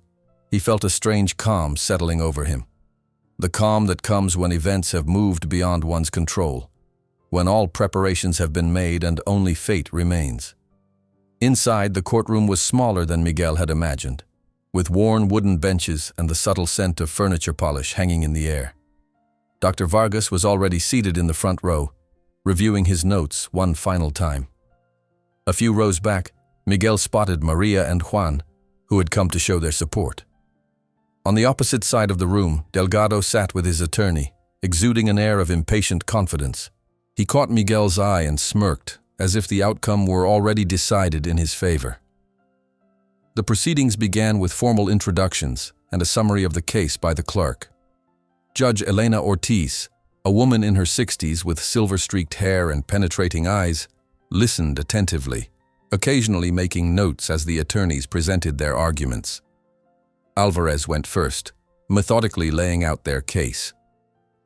he felt a strange calm settling over him. The calm that comes when events have moved beyond one's control, when all preparations have been made and only fate remains. Inside, the courtroom was smaller than Miguel had imagined, with worn wooden benches and the subtle scent of furniture polish hanging in the air. Dr. Vargas was already seated in the front row, reviewing his notes one final time. A few rows back, Miguel spotted Maria and Juan, who had come to show their support. On the opposite side of the room, Delgado sat with his attorney, exuding an air of impatient confidence. He caught Miguel's eye and smirked, as if the outcome were already decided in his favor. The proceedings began with formal introductions and a summary of the case by the clerk. Judge Elena Ortiz, a woman in her 60s with silver-streaked hair and penetrating eyes, listened attentively, occasionally making notes as the attorneys presented their arguments. Alvarez went first, methodically laying out their case.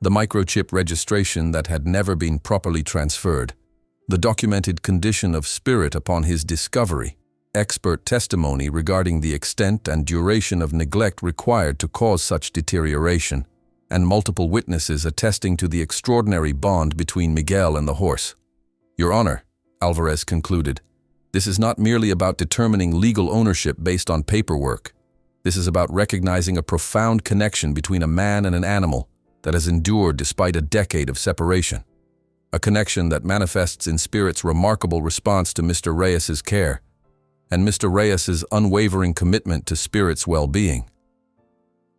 The microchip registration that had never been properly transferred, the documented condition of Spirit upon his discovery, expert testimony regarding the extent and duration of neglect required to cause such deterioration, and multiple witnesses attesting to the extraordinary bond between Miguel and the horse. "Your Honor," Alvarez concluded, "this is not merely about determining legal ownership based on paperwork. This is about recognizing a profound connection between a man and an animal that has endured despite a decade of separation. A connection that manifests in Spirit's remarkable response to Mr. Reyes's care, and Mr. Reyes's unwavering commitment to Spirit's well-being."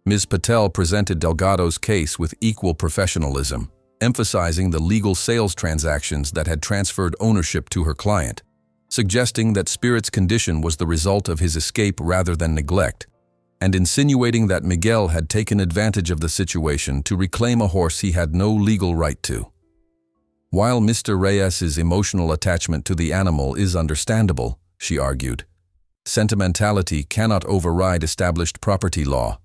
Ms. Patel presented Delgado's case with equal professionalism, emphasizing the legal sales transactions that had transferred ownership to her client, suggesting that Spirit's condition was the result of his escape rather than neglect, and insinuating that Miguel had taken advantage of the situation to reclaim a horse he had no legal right to. While Mr. Reyes's emotional attachment to the animal is understandable, she argued, sentimentality cannot override established property law.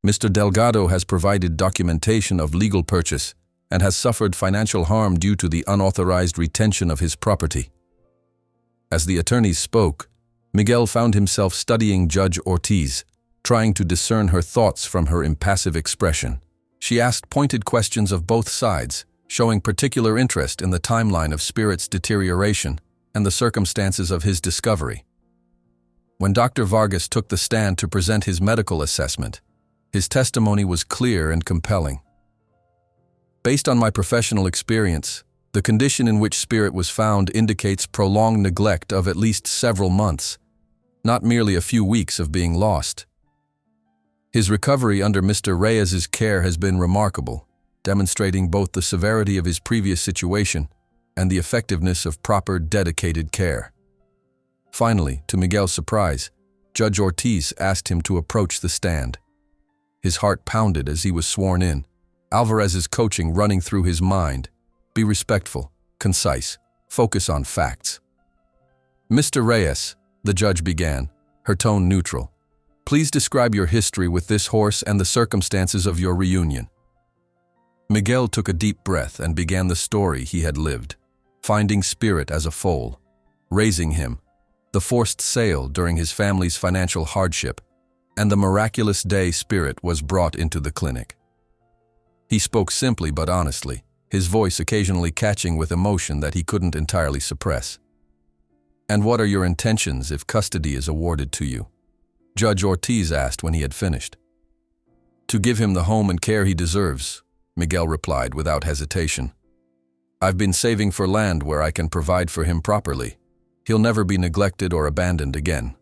Mr. Delgado has provided documentation of legal purchase and has suffered financial harm due to the unauthorized retention of his property. As the attorneys spoke, Miguel found himself studying Judge Ortiz, trying to discern her thoughts from her impassive expression. She asked pointed questions of both sides, showing particular interest in the timeline of Spirit's deterioration and the circumstances of his discovery. When Dr. Vargas took the stand to present his medical assessment, his testimony was clear and compelling. Based on my professional experience, the condition in which Spirit was found indicates prolonged neglect of at least several months, not merely a few weeks of being lost. His recovery under Mr. Reyes's care has been remarkable, demonstrating both the severity of his previous situation and the effectiveness of proper, dedicated care. Finally, to Miguel's surprise, Judge Ortiz asked him to approach the stand. His heart pounded as he was sworn in, Alvarez's coaching running through his mind. Be respectful, concise, focus on facts. Mr. Reyes, the judge began, her tone neutral. Please describe your history with this horse and the circumstances of your reunion. Miguel took a deep breath and began the story he had lived, finding Spirit as a foal, raising him, the forced sale during his family's financial hardship, and the miraculous day Spirit was brought into the clinic. He spoke simply but honestly, his voice occasionally catching with emotion that he couldn't entirely suppress. And what are your intentions if custody is awarded to you? Judge Ortiz asked when he had finished. To give him the home and care he deserves, Miguel replied without hesitation. I've been saving for land where I can provide for him properly. He'll never be neglected or abandoned again.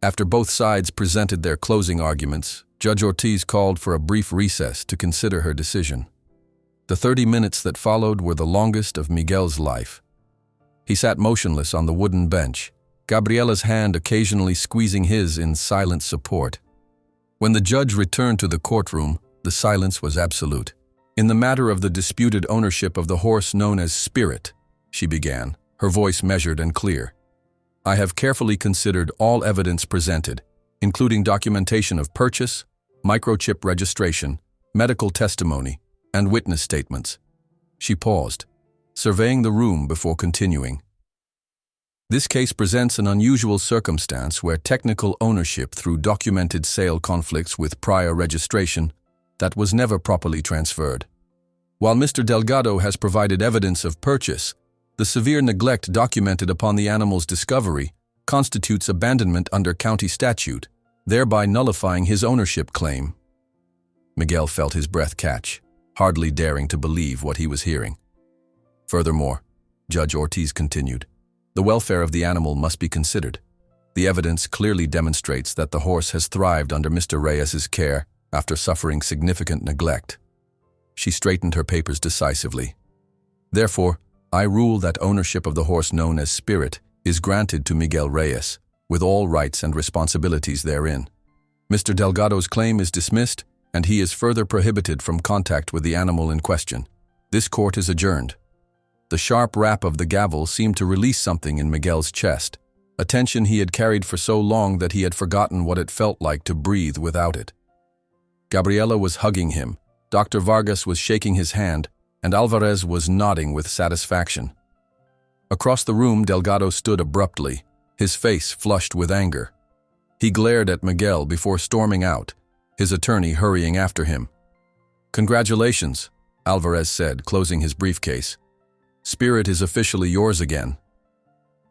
After both sides presented their closing arguments, Judge Ortiz called for a brief recess to consider her decision. The 30 minutes that followed were the longest of Miguel's life. He sat motionless on the wooden bench, Gabriela's hand occasionally squeezing his in silent support. When the judge returned to the courtroom, the silence was absolute. In the matter of the disputed ownership of the horse known as Spirit, she began, her voice measured and clear. I have carefully considered all evidence presented, including documentation of purchase, microchip registration, medical testimony, and witness statements. She paused, surveying the room before continuing. This case presents an unusual circumstance where technical ownership through documented sale conflicts with prior registration that was never properly transferred. While Mr. Delgado has provided evidence of purchase, the severe neglect documented upon the animal's discovery constitutes abandonment under county statute, thereby nullifying his ownership claim. Miguel felt his breath catch, hardly daring to believe what he was hearing. Furthermore, Judge Ortiz continued, the welfare of the animal must be considered. The evidence clearly demonstrates that the horse has thrived under Mr. Reyes's care after suffering significant neglect. She straightened her papers decisively. Therefore, I rule that ownership of the horse known as Spirit is granted to Miguel Reyes, with all rights and responsibilities therein. Mr. Delgado's claim is dismissed, and he is further prohibited from contact with the animal in question. This court is adjourned. The sharp rap of the gavel seemed to release something in Miguel's chest, a tension he had carried for so long that he had forgotten what it felt like to breathe without it. Gabriela was hugging him, Dr. Vargas was shaking his hand, and Alvarez was nodding with satisfaction. Across the room, Delgado stood abruptly, his face flushed with anger. He glared at Miguel before storming out, his attorney hurrying after him. Congratulations, Alvarez said, closing his briefcase. Spirit is officially yours again.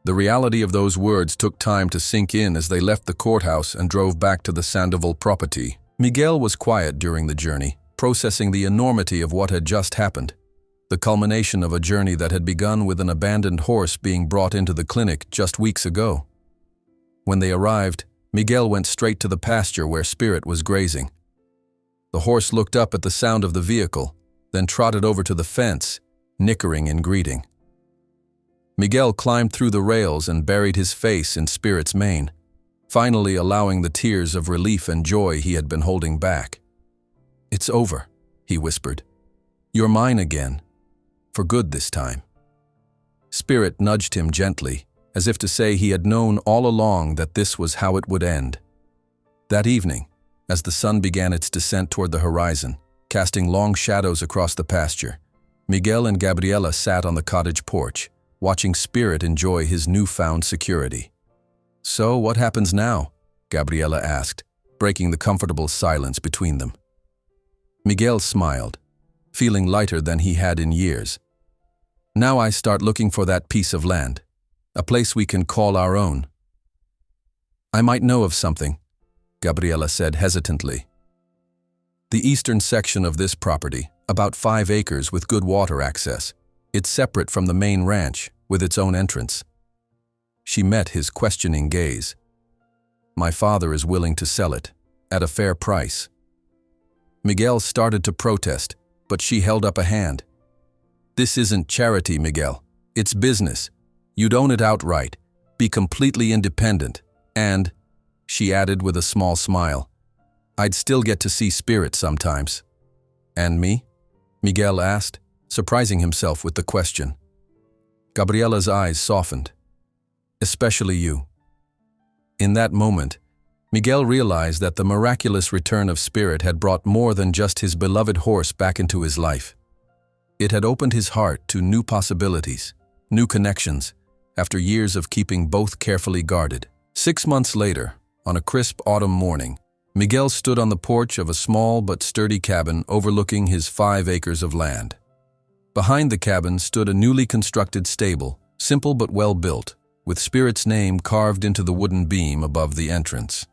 The reality of those words took time to sink in as they left the courthouse and drove back to the Sandoval property. Miguel was quiet during the journey, processing the enormity of what had just happened, the culmination of a journey that had begun with an abandoned horse being brought into the clinic just weeks ago. When they arrived, Miguel went straight to the pasture where Spirit was grazing. The horse looked up at the sound of the vehicle, then trotted over to the fence, nickering in greeting. Miguel climbed through the rails and buried his face in Spirit's mane. finally allowing the tears of relief and joy he had been holding back. "It's over," he whispered. "You're mine again. For good this time." Spirit nudged him gently, as if to say he had known all along that this was how it would end. That evening, as the sun began its descent toward the horizon, casting long shadows across the pasture, Miguel and Gabriela sat on the cottage porch, watching Spirit enjoy his newfound security. "So, what happens now?" Gabriela asked, breaking the comfortable silence between them. Miguel smiled, feeling lighter than he had in years. "Now I start looking for that piece of land, a place we can call our own." "I might know of something," Gabriela said hesitantly. "The eastern section of this property, about 5 acres with good water access. It's separate from the main ranch, with its own entrance." She met his questioning gaze. "My father is willing to sell it, at a fair price." Miguel started to protest, but she held up a hand. "This isn't charity, Miguel. It's business. You'd own it outright, be completely independent, and," she added with a small smile, "I'd still get to see Spirit sometimes." "And me?" Miguel asked, surprising himself with the question. Gabriela's eyes softened. "Especially you." In that moment, Miguel realized that the miraculous return of Spirit had brought more than just his beloved horse back into his life. It had opened his heart to new possibilities, new connections, after years of keeping both carefully guarded. 6 months later, on a crisp autumn morning, Miguel stood on the porch of a small but sturdy cabin overlooking his 5 acres of land. Behind the cabin stood a newly constructed stable, simple but well built, with Spirit's name carved into the wooden beam above the entrance.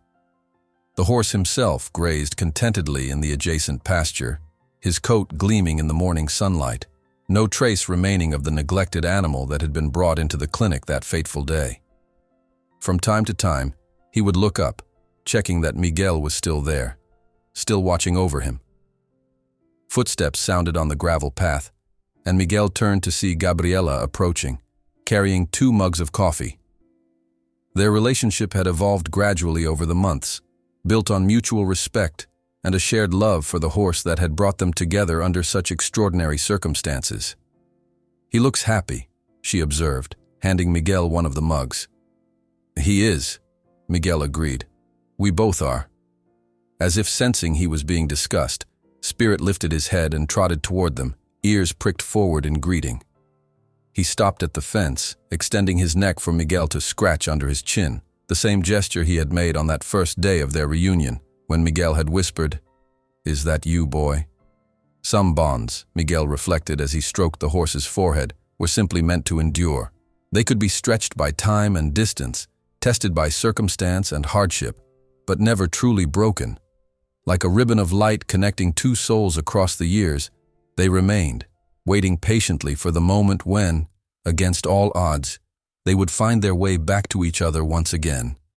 The horse himself grazed contentedly in the adjacent pasture, his coat gleaming in the morning sunlight, no trace remaining of the neglected animal that had been brought into the clinic that fateful day. From time to time, he would look up, checking that Miguel was still there, still watching over him. Footsteps sounded on the gravel path, and Miguel turned to see Gabriela approaching, carrying 2 mugs of coffee. Their relationship had evolved gradually over the months, built on mutual respect and a shared love for the horse that had brought them together under such extraordinary circumstances. "He looks happy," she observed, handing Miguel one of the mugs. "He is," Miguel agreed. "We both are." As if sensing he was being discussed, Spirit lifted his head and trotted toward them, ears pricked forward in greeting. He stopped at the fence, extending his neck for Miguel to scratch under his chin, the same gesture he had made on that first day of their reunion, when Miguel had whispered, "Is that you, boy?" Some bonds, Miguel reflected as he stroked the horse's forehead, were simply meant to endure. They could be stretched by time and distance, tested by circumstance and hardship, but never truly broken. Like a ribbon of light connecting 2 souls across the years, they remained, waiting patiently for the moment when, against all odds, they would find their way back to each other once again.